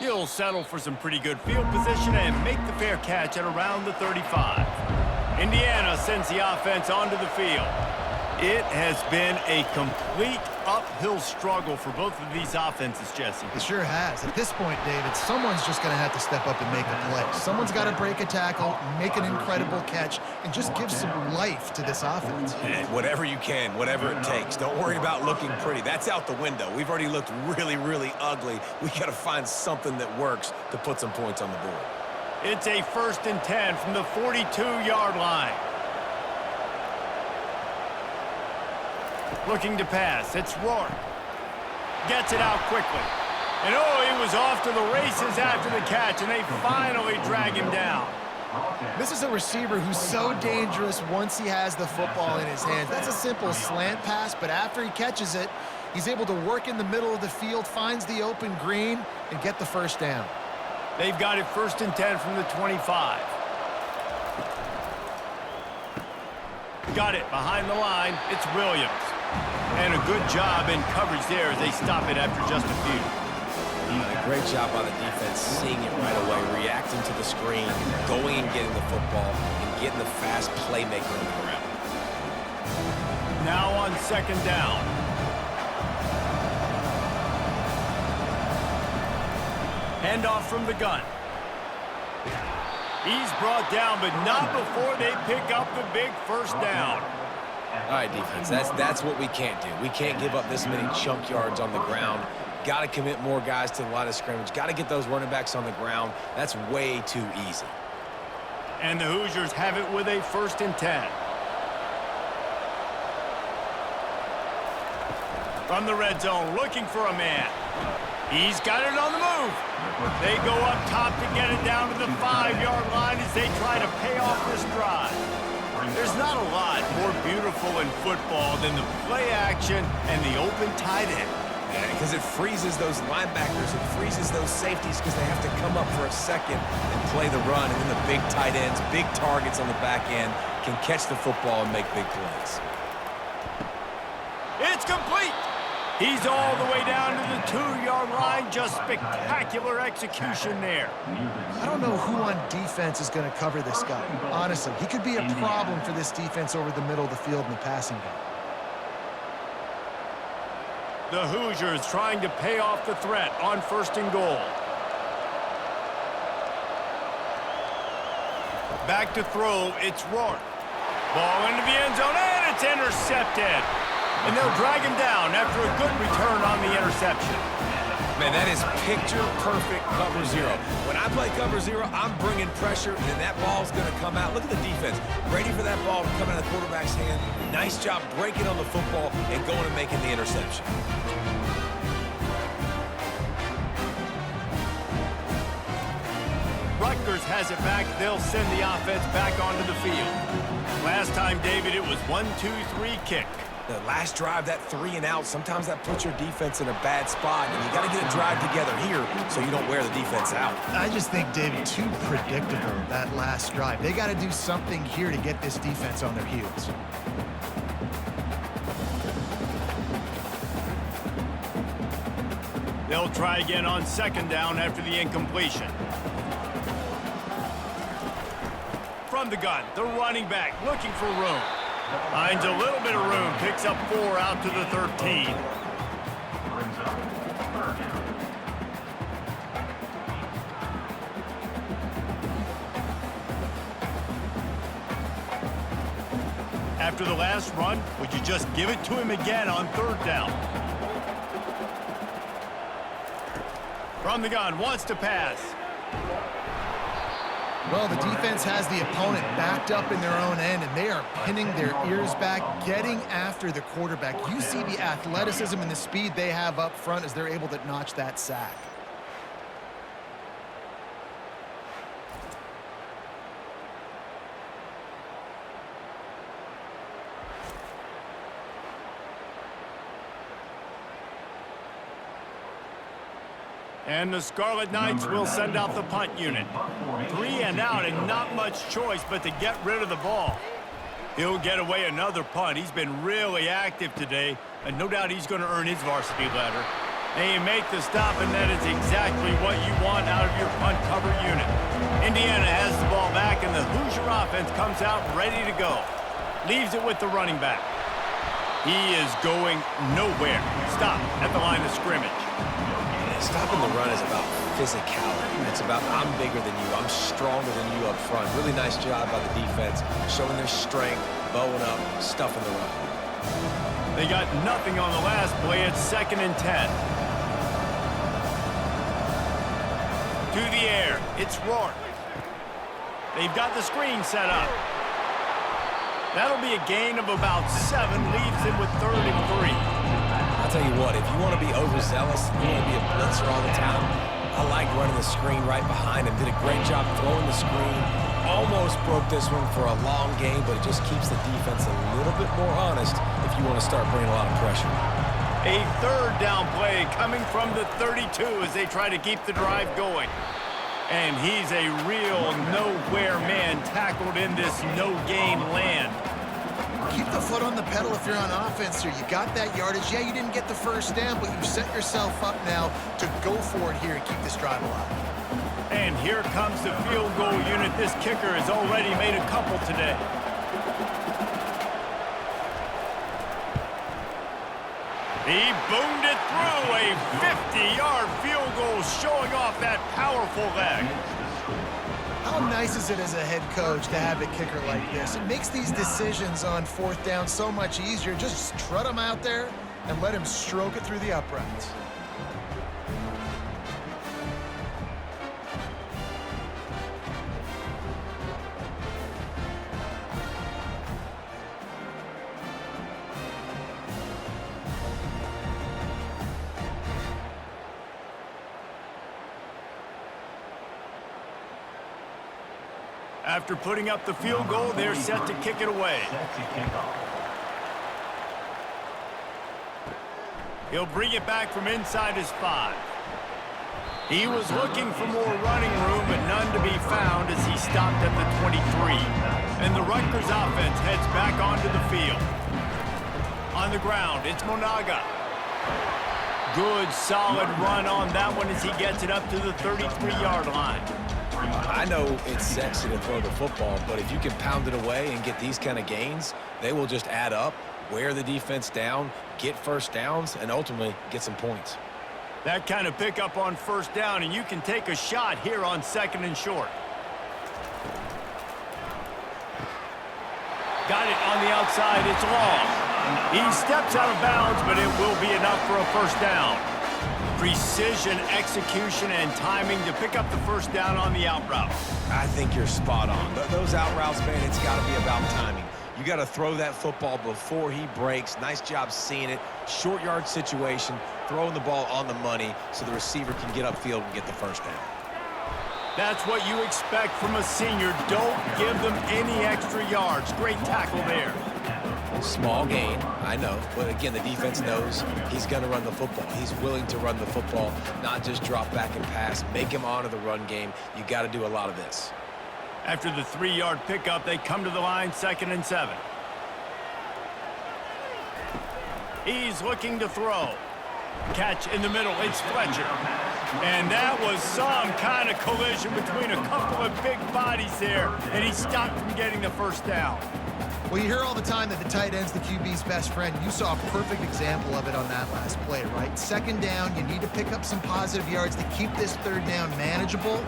He'll settle for some pretty good field position and make the fair catch at around the 35. Indiana sends the offense onto the field. It has been a complete uphill struggle for both of these offenses, Jesse. It sure has. At this point, David, someone's just going to have to step up and make a play. Someone's got to break a tackle, make an incredible catch, and just give some life to this offense. And whatever you can, whatever it takes. Don't worry about looking pretty. That's out the window. We've already looked really, really ugly. We got to find something that works to put some points on the board. It's a 1st and 10 from the 42-yard line. Looking to pass. It's Rourke. Gets it out quickly. And he was off to the races after the catch, and they finally drag him down. This is a receiver who's so dangerous once he has the football in his hands. That's a simple slant pass, but after he catches it, he's able to work in the middle of the field, finds the open green, and get the 1st down. They've got it 1st and 10 from the 25. Got it behind the line. It's Williams. And a good job in coverage there as they stop it after just a few. A great job by the defense, seeing it right away, reacting to the screen, going and getting the football, and getting the fast playmaker on the ground. Now on 2nd down. Handoff from the gun. He's brought down, but not before they pick up the big 1st down. All right, defense, that's what we can't do. We can't give up this many chunk yards on the ground. Got to commit more guys to the line of scrimmage. Got to get those running backs on the ground. That's way too easy. And the Hoosiers have it with a 1st and 10. From the red zone, looking for a man. He's got it on the move. They go up top to get it down to the 5-yard line as they try to pay off this drive. There's not a lot more beautiful in football than the play action and the open tight end. Yeah, because it freezes those linebackers, it freezes those safeties because they have to come up for a second and play the run, and then the big tight ends, big targets on the back end can catch the football and make big plays. It's complete. He's all the way down to the 2-yard line. Just spectacular execution there. I don't know who on defense is going to cover this guy. Honestly, he could be a problem for this defense over the middle of the field in the passing game. The Hoosiers trying to pay off the threat on 1st and goal. Back to throw, it's Rourke. Ball into the end zone, and it's intercepted. And they'll drag him down after a good return on the interception. Man, that is picture-perfect cover zero. When I play cover zero, I'm bringing pressure, and that ball's going to come out. Look at the defense. Ready for that ball to come out of the quarterback's hand. Nice job breaking on the football and going and making the interception. Rutgers has it back. They'll send the offense back onto the field. Last time, David, it was 1-2-3 kick. The last drive, that 3-and-out, sometimes that puts your defense in a bad spot, and you got to get a drive together here so you don't wear the defense out. I just think, David, too predictable, that last drive. They got to do something here to get this defense on their heels. They'll try again on second down after the incompletion. From the gun, the running back looking for room. Finds a little bit of room, picks up 4 out to the 13. Brings up third down. After the last run, would you just give it to him again on third down? From the gun, wants to pass. Well, the defense has the opponent backed up in their own end, and they are pinning their ears back, getting after the quarterback. You see the athleticism and the speed they have up front as they're able to notch that sack. And the Scarlet Knights will send out the punt unit. 3 and out, and not much choice but to get rid of the ball. He'll get away another punt. He's been really active today, and no doubt he's going to earn his varsity letter. And you make the stop, and that is exactly what you want out of your punt cover unit. Indiana has the ball back, and the Hoosier offense comes out ready to go. Leaves it with the running back. He is going nowhere. Stop at the line of scrimmage. Stopping the run is about physicality. It's about I'm bigger than you, I'm stronger than you up front. Really nice job by the defense, showing their strength, bowing up, stuffing the run. They got nothing on the last play. It's 2nd and 10. To the air, it's Rourke. They've got the screen set up. That'll be a gain of about 7, leaves him with 3rd and 3. I'll tell you what, if you want to be overzealous, you want to be a blitzer all the time, I like running the screen right behind him. Did a great job throwing the screen. Almost broke this one for a long game, but it just keeps the defense a little bit more honest if you want to start bringing a lot of pressure. A 3rd down play coming from the 32 as they try to keep the drive going. And he's a real nowhere man tackled in this no-gain land. Keep the foot on the pedal if you're on offense here. You got that yardage. Yeah, you didn't get the first down, but you've set yourself up now to go for it here and keep this drive alive. And here comes the field goal unit. This kicker has already made a couple today. He boomed it through. A 50-yard field goal showing off that powerful leg. How nice is it as a head coach to have a kicker like this? It makes these decisions on 4th down so much easier. Just strut him out there and let him stroke it through the uprights. After putting up the field goal, they're set to kick it away. Set to kick off. He'll bring it back from inside his 5. He was looking for more running room, but none to be found as he stopped at the 23. And the Rutgers offense heads back onto the field. On the ground, it's Monaga. Good, solid run on that one as he gets it up to the 33-yard line. I know it's sexy to throw the football, but if you can pound it away and get these kind of gains, they will just add up, wear the defense down, get first downs, and ultimately get some points. That kind of pickup on 1st down, and you can take a shot here on 2nd and short. Got it on the outside. It's long. He steps out of bounds, but it will be enough for a 1st down. Precision, execution, and timing to pick up the 1st down on the out route. I think you're spot on. Those out routes, man, it's got to be about timing. You got to throw that football before he breaks. Nice job seeing it. Short yard situation, throwing the ball on the money so the receiver can get upfield and get the 1st down. That's what you expect from a senior. Don't give them any extra yards. Great tackle there. Small gain, I know, but again, the defense knows he's going to run the football. He's willing to run the football, not just drop back and pass, make him honor the run game. You got to do a lot of this. After the 3-yard pickup, they come to the line, 2nd and 7. He's looking to throw. Catch in the middle, it's Fletcher. And that was some kind of collision between a couple of big bodies there, and he stopped from getting the first down. Well, you hear all the time that the tight end's the QB's best friend. You saw a perfect example of it on that last play, right? Second down, you need to pick up some positive yards to keep this third down manageable.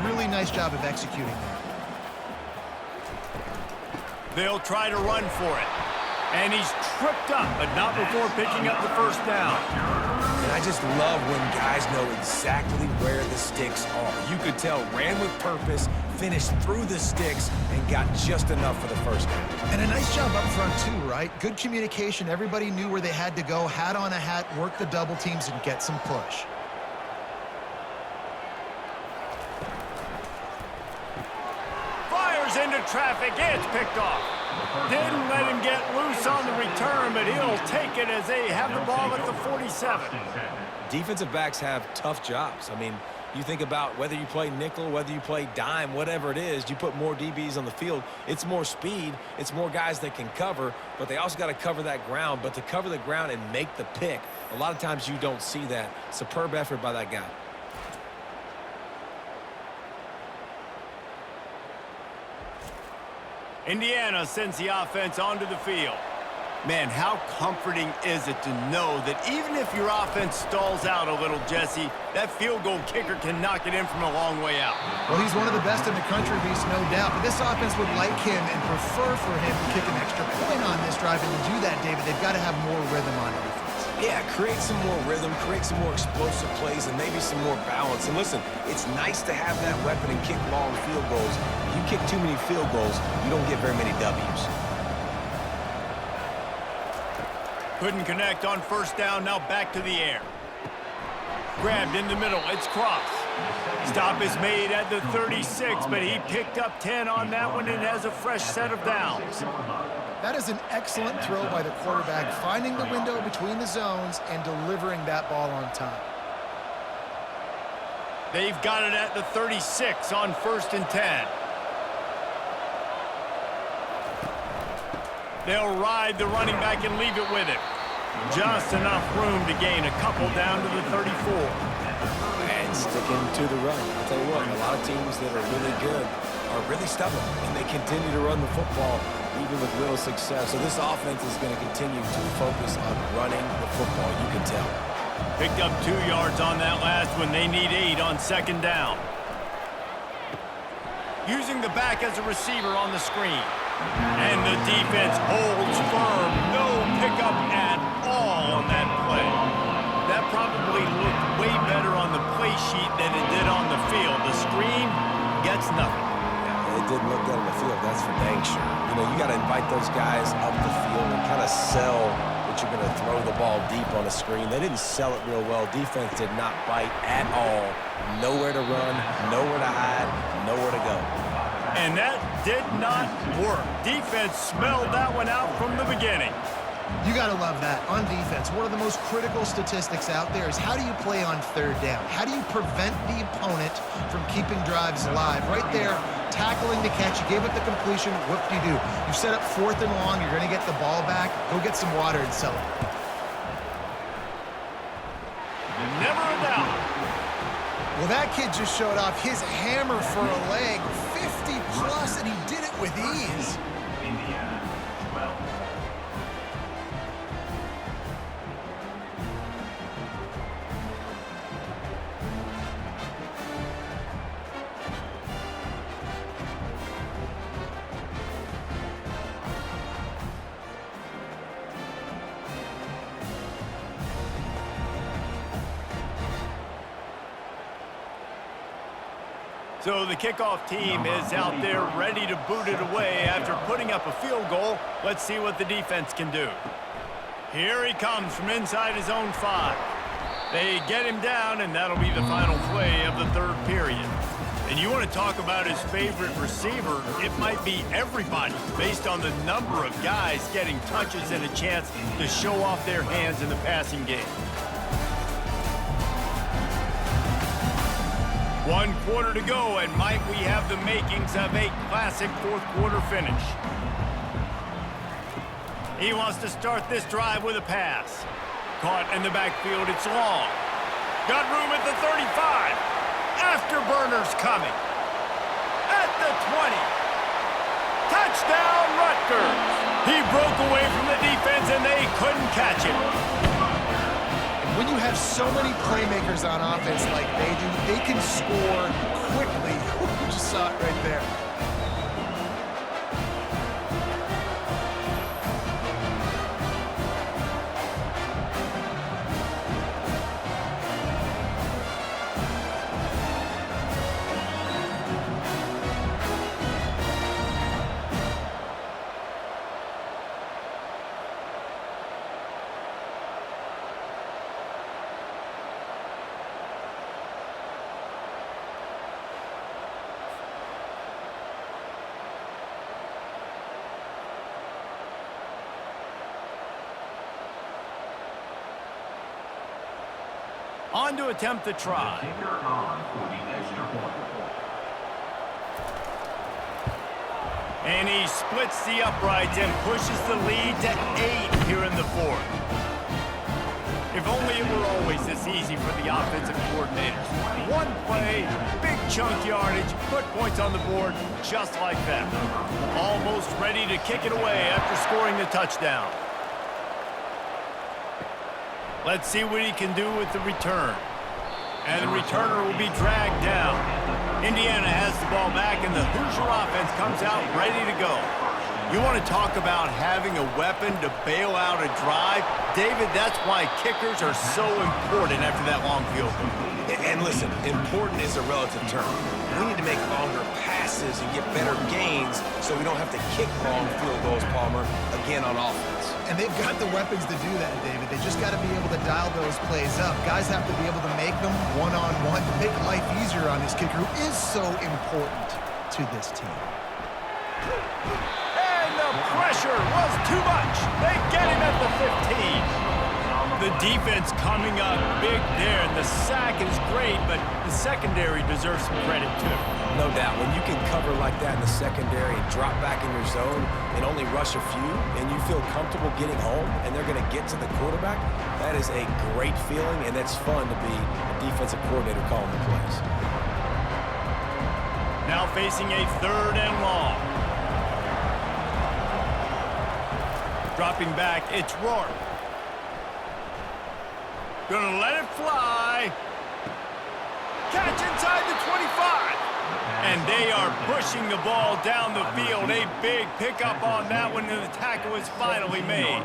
Really nice job of executing there. They'll try to run for it. And he's tripped up, but not before picking up the first down. And I just love when guys know exactly where the sticks are. You could tell ran with purpose, finished through the sticks, and got just enough for the first down. And a nice job up front too, right? Good communication. Everybody knew where they had to go, hat on a hat, work the double teams, and get some push. Fires into traffic, it's picked off. Didn't let him get loose on the return, but he'll take it as they have the ball at the 47. Defensive backs have tough jobs. I mean, you think about whether you play nickel, whether you play dime, whatever it is, you put more DBs on the field. It's more speed. It's more guys that can cover, but they also got to cover that ground. But to cover the ground and make the pick, a lot of times you don't see that. Superb effort by that guy. Indiana sends the offense onto the field. Man, how comforting is it to know that even if your offense stalls out a little, Jesse, that field goal kicker can knock it in from a long way out. Well, he's one of the best in the country, Reese, no doubt. But this offense would like him and prefer for him to kick an extra point on this drive. And to do that, David, they've got to have more rhythm on defense. Yeah, create some more rhythm, create some more explosive plays, and maybe some more balance. And listen, it's nice to have that weapon and kick long field goals. If you kick too many field goals, you don't get very many W's. Couldn't connect on first down, now back to the air. Grabbed in the middle, it's Cross. Stop is made at the 36, but he picked up 10 on that one and has a fresh set of downs. That is an excellent throw by the quarterback, finding the window between the zones and delivering that ball on time. They've got it at the 36 on 1st and 10. They'll ride the running back and leave it with him. Just enough room to gain a couple down to the 34. And sticking to the run. I'll tell you what, a lot of teams that are really good are really stubborn, and they continue to run the football even with little success. So this offense is going to continue to focus on running the football, you can tell. Picked up 2 yards on that last one. They need 8 on 2nd down. Using the back as a receiver on the screen. And the defense holds firm. No pickup at all on that play. That probably looked way better on the play sheet than it did on the field. The screen gets nothing. It didn't look good on the field, that's for dang sure. You know, you got to invite those guys up the field and kind of sell that you're going to throw the ball deep on the screen. They didn't sell it real well. Defense did not bite at all. Nowhere to run, nowhere to hide, nowhere to go. And that did not work. Defense smelled that one out from the beginning. You got to love that. On defense, one of the most critical statistics out there is how do you play on 3rd down? How do you prevent the opponent from keeping drives alive? Right there, tackling the catch. You gave it the completion. What do? You set up 4th and long. You're going to get the ball back. Go get some water and celebrate. Never a doubt. Well, that kid just showed off his hammer for a leg. 50-plus, and he did it with ease. Indiana, 12. So the kickoff team is out there ready to boot it away after putting up a field goal. Let's see what the defense can do. Here he comes from inside his own 5. They get him down, and that'll be the final play of the 3rd period. And you want to talk about his favorite receiver, it might be everybody based on the number of guys getting touches and a chance to show off their hands in the passing game. 1 quarter to go, and might we have the makings of a classic 4th quarter finish. He wants to start this drive with a pass. Caught in the backfield, it's long. Got room at the 35. Afterburners coming. At the 20. Touchdown, Rutgers. He broke away from the defense, and they couldn't catch it. When you have so many playmakers on offense like they do, they can score quickly. You just saw it right there. On to attempt the try. Kicker on for the extra point. And he splits the uprights and pushes the lead to 8 here in the fourth. If only it were always this easy for the offensive coordinators. One play, big chunk yardage, put points on the board just like that. Almost ready to kick it away after scoring the touchdown. Let's see what he can do with the return. And the returner will be dragged down. Indiana has the ball back, and the Hoosier offense comes out ready to go. You want to talk about having a weapon to bail out a drive? David, that's why kickers are so important after that long field goal. And listen, important is a relative term. We need to make longer passes and get better gains so we don't have to kick long field goals, Palmer, again on offense. And they've got the weapons to do that, David. They just got to be able to dial those plays up. Guys have to be able to make them one-on-one to make life easier on this kicker who is so important to this team. And the pressure was too much. They get him at the 15. The defense coming up big there, and the sack is great, but the secondary deserves some credit too. No doubt. When you can cover like that in the secondary and drop back in your zone and only rush a few, and you feel comfortable getting home, and they're going to get to the quarterback, that is a great feeling, and it's fun to be a defensive coordinator calling the plays. Now facing a 3rd and long. Dropping back, it's Rourke. Gonna let it fly. Catch inside the 25. And they are pushing the ball down the field. A big pickup on that one, and the tackle is finally made.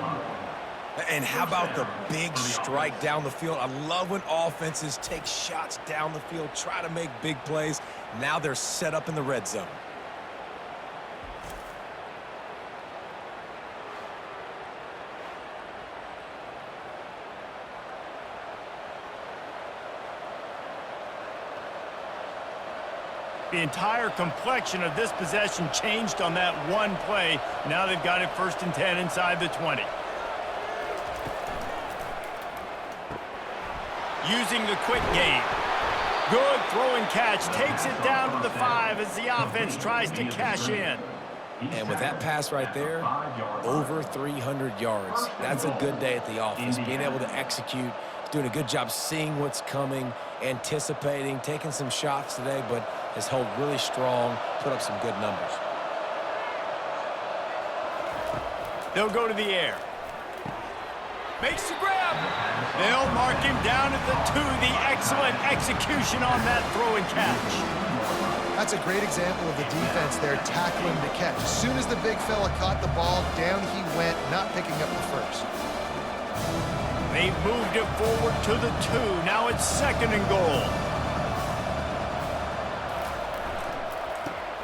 And how about the big strike down the field? I love when offenses take shots down the field, try to make big plays. Now they're set up in the red zone. The entire complexion of this possession changed on that one play. Now they've got it 1st and 10 inside the 20. Using the quick game. Good throw and catch. Takes it down to the 5 as the offense tries to cash in. And with that pass right there, over 300 yards. That's a good day at the office. Being able to execute, doing a good job seeing what's coming, anticipating, taking some shots today, but has held really strong, put up some good numbers. They'll go to the air. Makes the grab. They'll mark him down at the 2. The excellent execution on that throw and catch. That's a great example of the defense there tackling the catch. As soon as the big fella caught the ball, down he went, not picking up the 1st. They moved it forward to the 2. Now it's 2nd and goal.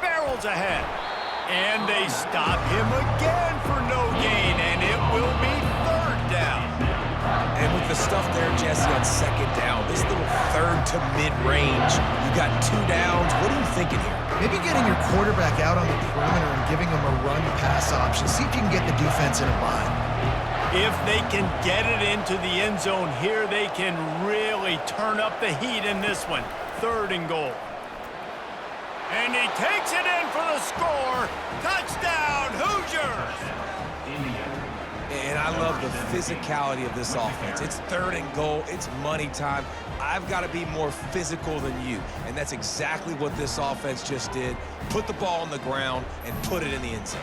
Barrels ahead. And they stop him again for no gain, and it will be 3rd down. And with the stuff there, Jesse, on 2nd down, this little 3rd to mid-range, you got 2 downs. What are you thinking here? Maybe getting your quarterback out on the perimeter and giving him a run-pass option. See if you can get the defense in a bind. If they can get it into the end zone here, they can really turn up the heat in this one. 3rd and goal. And he takes it in for the score. Touchdown, Hoosiers! And I love the physicality of this offense. It's 3rd and goal. It's money time. I've got to be more physical than you, and that's exactly what this offense just did. Put the ball on the ground and put it in the end zone.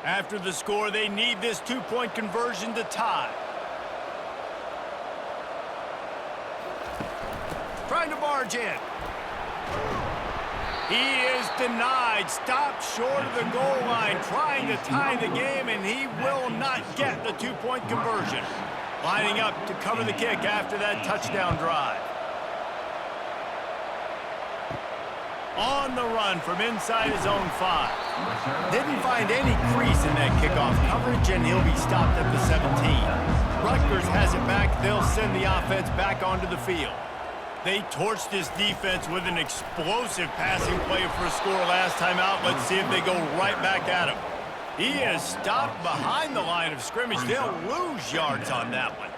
After the score, they need this 2-point conversion to tie. Trying to barge in. He is denied. Stopped short of the goal line, trying to tie the game, and he will not get the 2-point conversion. Lining up to cover the kick after that touchdown drive. On the run from inside his own 5. Didn't find any crease in that kickoff coverage, and he'll be stopped at the 17. Rutgers has it back. They'll send the offense back onto the field. They torched this defense with an explosive passing play for a score last time out. Let's see if they go right back at him. He is stopped behind the line of scrimmage. They'll lose yards on that one.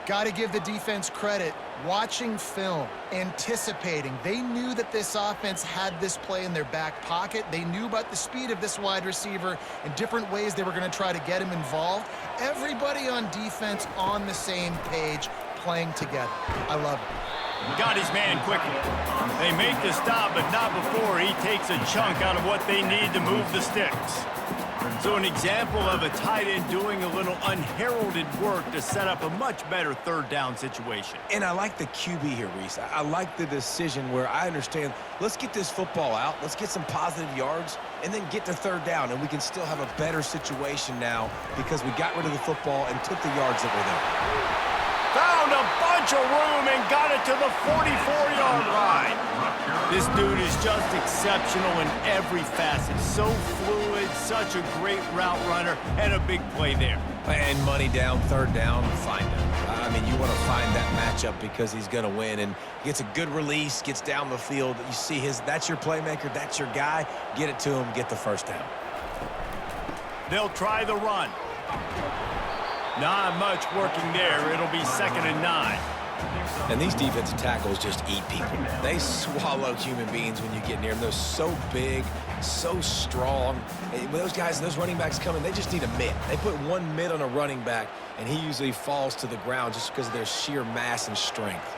Got to give the defense credit. Watching film, anticipating. They knew that this offense had this play in their back pocket. They knew about the speed of this wide receiver and different ways they were going to try to get him involved. Everybody on defense on the same page, playing together. I love it. Got his man quickly. They make the stop, but not before he takes a chunk out of what they need to move the sticks. So an example of a tight end doing a little unheralded work to set up a much better 3rd down situation. And I like the QB here, Reese. I like the decision where I understand, let's get this football out, let's get some positive yards, and then get to 3rd down, and we can still have a better situation now because we got rid of the football and took the yards that were there. Found a bunch of room and got it to the 44-yard line. This dude is just exceptional in every facet. So fluid, such a great route runner, and a big play there. And money down, 3rd down, find him. I mean, you want to find that matchup because he's going to win, and gets a good release, gets down the field. You see that's your playmaker, that's your guy. Get it to him, get the 1st down. They'll try the run. Not much working there. It'll be 2nd and 9. And these defensive tackles just eat people. They swallow human beings when you get near them. They're so big, so strong. When those guys, those running backs come in, they just need a mid. They put one mid on a running back, and he usually falls to the ground just because of their sheer mass and strength.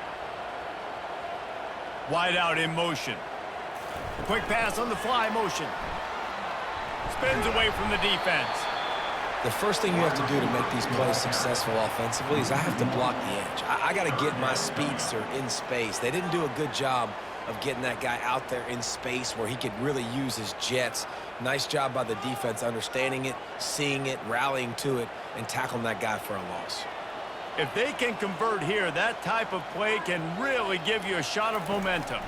Wide out in motion. Quick pass on the fly motion. Spins away from the defense. The first thing you have to do to make these plays successful offensively is I have to block the edge. I got to get my speedster in space. They didn't do a good job of getting that guy out there in space where he could really use his jets. Nice job by the defense understanding it, seeing it, rallying to it, and tackling that guy for a loss. If they can convert here, that type of play can really give you a shot of momentum.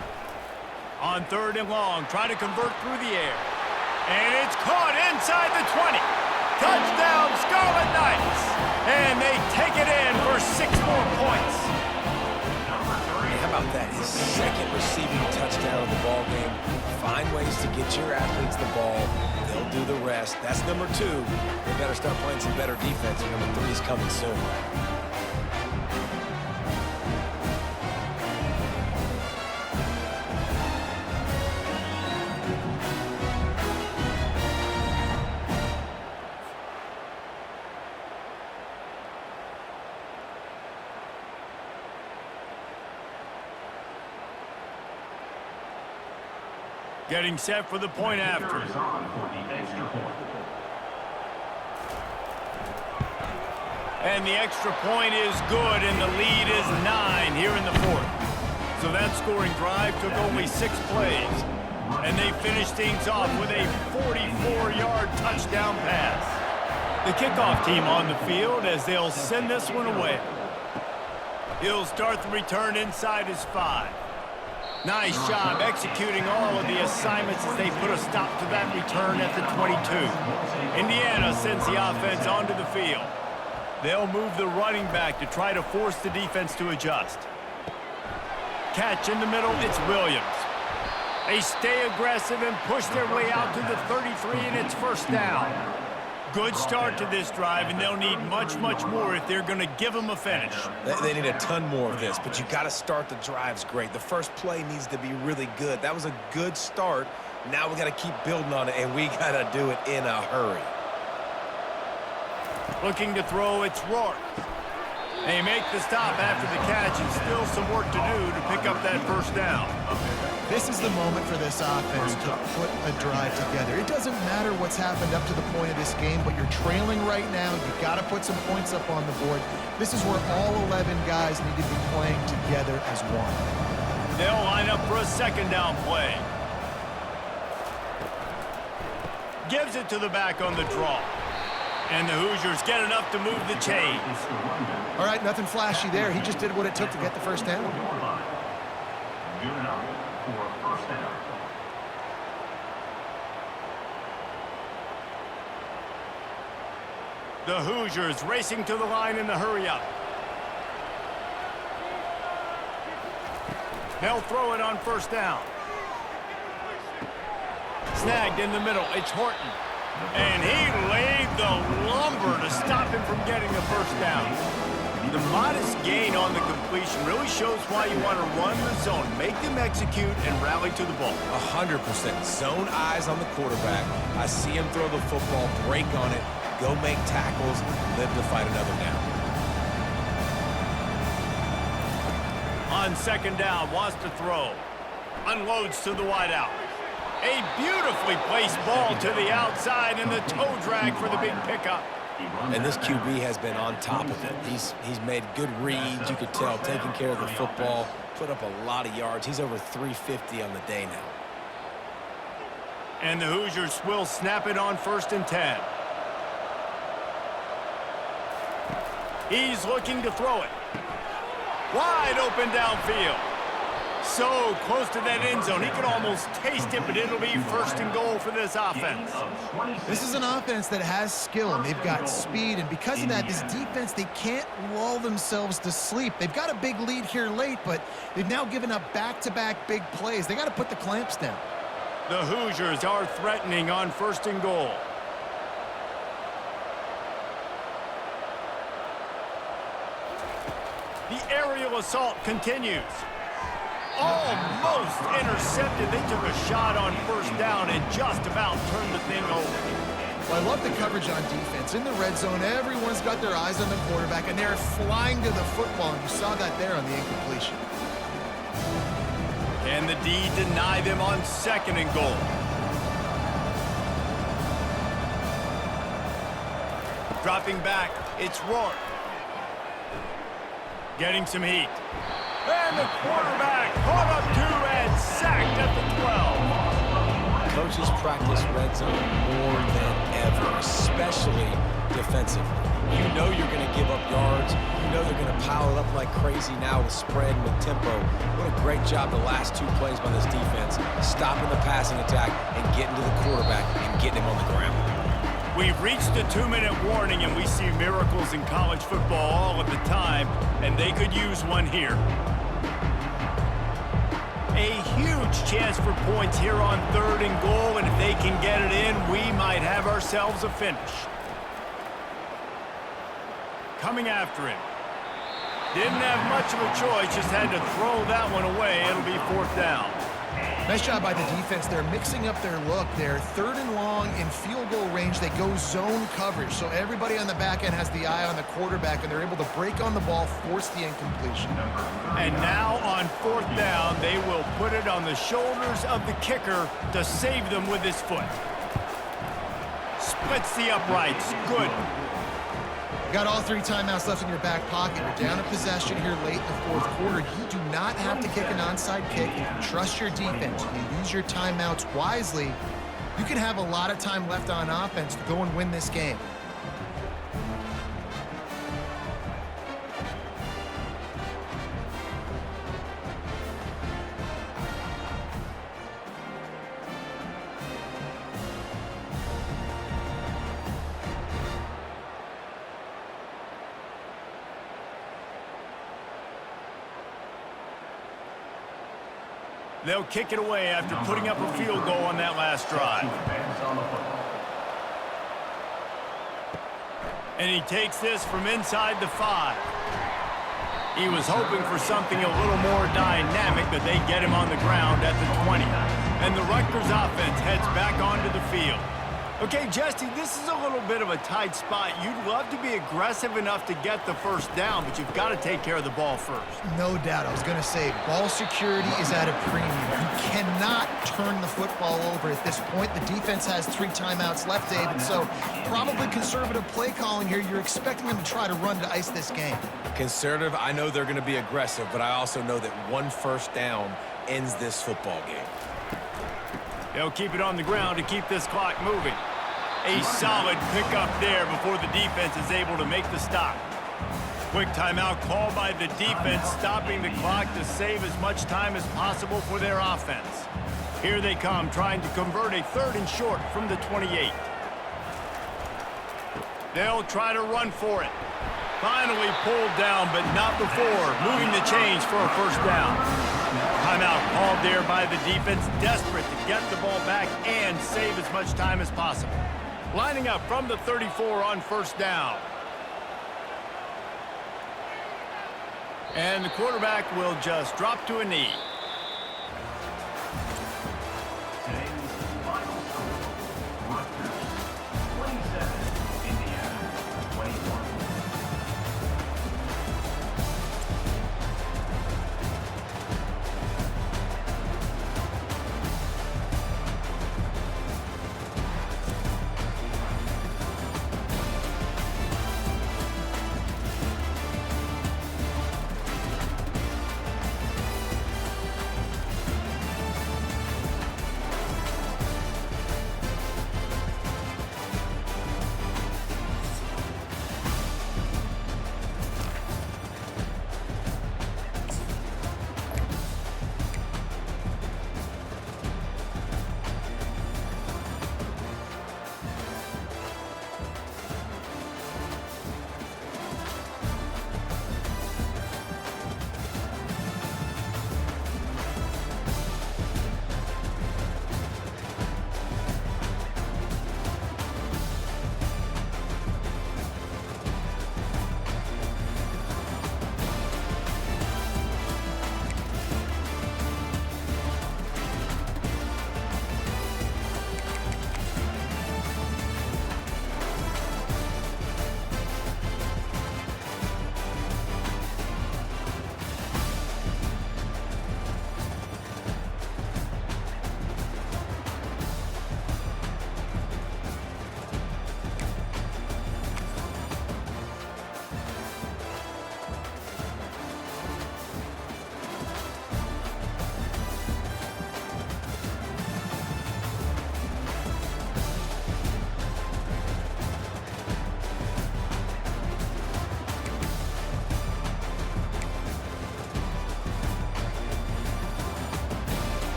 On 3rd and long, try to convert through the air. And it's caught inside the 20. Touchdown, Scarlet Knights! And they take it in for 6 more points. Hey, how about that? His 2nd receiving touchdown of the ball game. Find ways to get your athletes the ball. They'll do the rest. That's number 2. They better start playing some better defense. Number 3 is coming soon. Getting set for the point after. And the extra point is good, and the lead is 9 here in the 4th. So that scoring drive took only 6 plays. And they finished things off with a 44-yard touchdown pass. The kickoff team on the field as they'll send this one away. He'll start the return inside his 5. Nice job executing all of the assignments as they put a stop to that return at the 22. Indiana sends the offense onto the field. They'll move the running back to try to force the defense to adjust. Catch in the middle, it's Williams. They stay aggressive and push their way out to the 33, and it's first down. Good start to this drive, and they'll need much, much more if they're going to give them a finish. They need a ton more of this, but you got to start the drives great. The first play needs to be really good. That was a good start. Now we got to keep building on it, and we got to do it in a hurry. Looking to throw, it's Rourke. They make the stop after the catch, and still some work to do to pick up that first down. This is the moment for this offense to put a drive together. It doesn't matter what's happened up to the point of this game, but you're trailing right now. You've got to put some points up on the board. This is where all 11 guys need to be playing together as one. They'll line up for a second down play. Gives it to the back on the draw. And the Hoosiers get enough to move the chains. All right, nothing flashy there. He just did what it took to get the first down. Good enough for first down. The Hoosiers racing to the line in the hurry-up. They'll throw it on first down. Snagged in the middle. It's Horton. And he laid the lumber to stop him from getting the first down. The modest gain on the completion really shows why you want to run the zone, make them execute, and rally to the ball. 100%. Zone eyes on the quarterback. I see him throw the football, break on it, go make tackles, live to fight another down. On second down, wants to throw. Unloads to the wideout. A beautifully placed ball to the outside, and the toe drag for the big pickup. And this QB has been on top of it. He's made good reads, you could tell, taking care of the football, put up a lot of yards. He's over 350 on the day now. And the Hoosiers will snap it on 1st and 10. He's looking to throw it. Wide open downfield. So close to that end zone. He could almost taste it, but it'll be 1st and goal for this offense. This is an offense that has skill, and they've got speed, and because of that, this defense, they can't lull themselves to sleep. They've got a big lead here late, but they've now given up back-to-back big plays. They got to put the clamps down. The Hoosiers are threatening on 1st and goal. The aerial assault continues. Almost intercepted. They took a shot on 1st down and just about turned the thing over. Well, I love the coverage on defense. In the red zone, everyone's got their eyes on the quarterback, and they're flying to the football, and you saw that there on the incompletion. Can the D deny them on 2nd and goal? Dropping back, it's Rourke. Getting some heat. And the quarterback caught up to and sacked at the 12. Coaches practice red zone more than ever, especially defensively. You know you're going to give up yards. You know they're going to pile it up like crazy now with spread and with tempo. What a great job the last 2 plays by this defense, stopping the passing attack and getting to the quarterback and getting him on the ground. We've reached the 2-minute warning, and we see miracles in college football all of the time, and they could use one here. A huge chance for points here on 3rd and goal, and if they can get it in, we might have ourselves a finish. Coming after him. Didn't have much of a choice, just had to throw that one away. It'll be 4th down. Nice job by the defense. They're mixing up their look. They're 3rd and long in field goal range. They go zone coverage, so everybody on the back end has the eye on the quarterback, and they're able to break on the ball, force the incompletion. And now on 4th down, they will put it on the shoulders of the kicker to save them with his foot. Splits the uprights. Good. Got all 3 timeouts left in your back pocket. You're down a possession here late in the 4th quarter. You do not have to kick an onside kick. You can trust your defense. You use your timeouts wisely. You can have a lot of time left on offense to go and win this game. They'll kick it away after putting up a field goal on that last drive. And he takes this from inside the 5. He was hoping for something a little more dynamic, but they get him on the ground at the 20. And the Rutgers offense heads back onto the field. Okay, Jesse, this is a little bit of a tight spot. You'd love to be aggressive enough to get the first down, but you've got to take care of the ball first. No doubt. I was going to say, ball security is at a premium. You cannot turn the football over at this point. The defense has 3 timeouts left, David, so probably conservative play calling here. You're expecting them to try to run to ice this game. Conservative, I know they're going to be aggressive, but I also know that 1 first down ends this football game. They'll keep it on the ground to keep this clock moving. A solid pickup there before the defense is able to make the stop. Quick timeout called by the defense, stopping the clock to save as much time as possible for their offense. Here they come, trying to convert a 3rd and short from the 28. They'll try to run for it. Finally pulled down, but not before moving the chains for a first down. Timeout called there by the defense, desperate to get the ball back and save as much time as possible. Lining up from the 34 on first down. And the quarterback will just drop to a knee.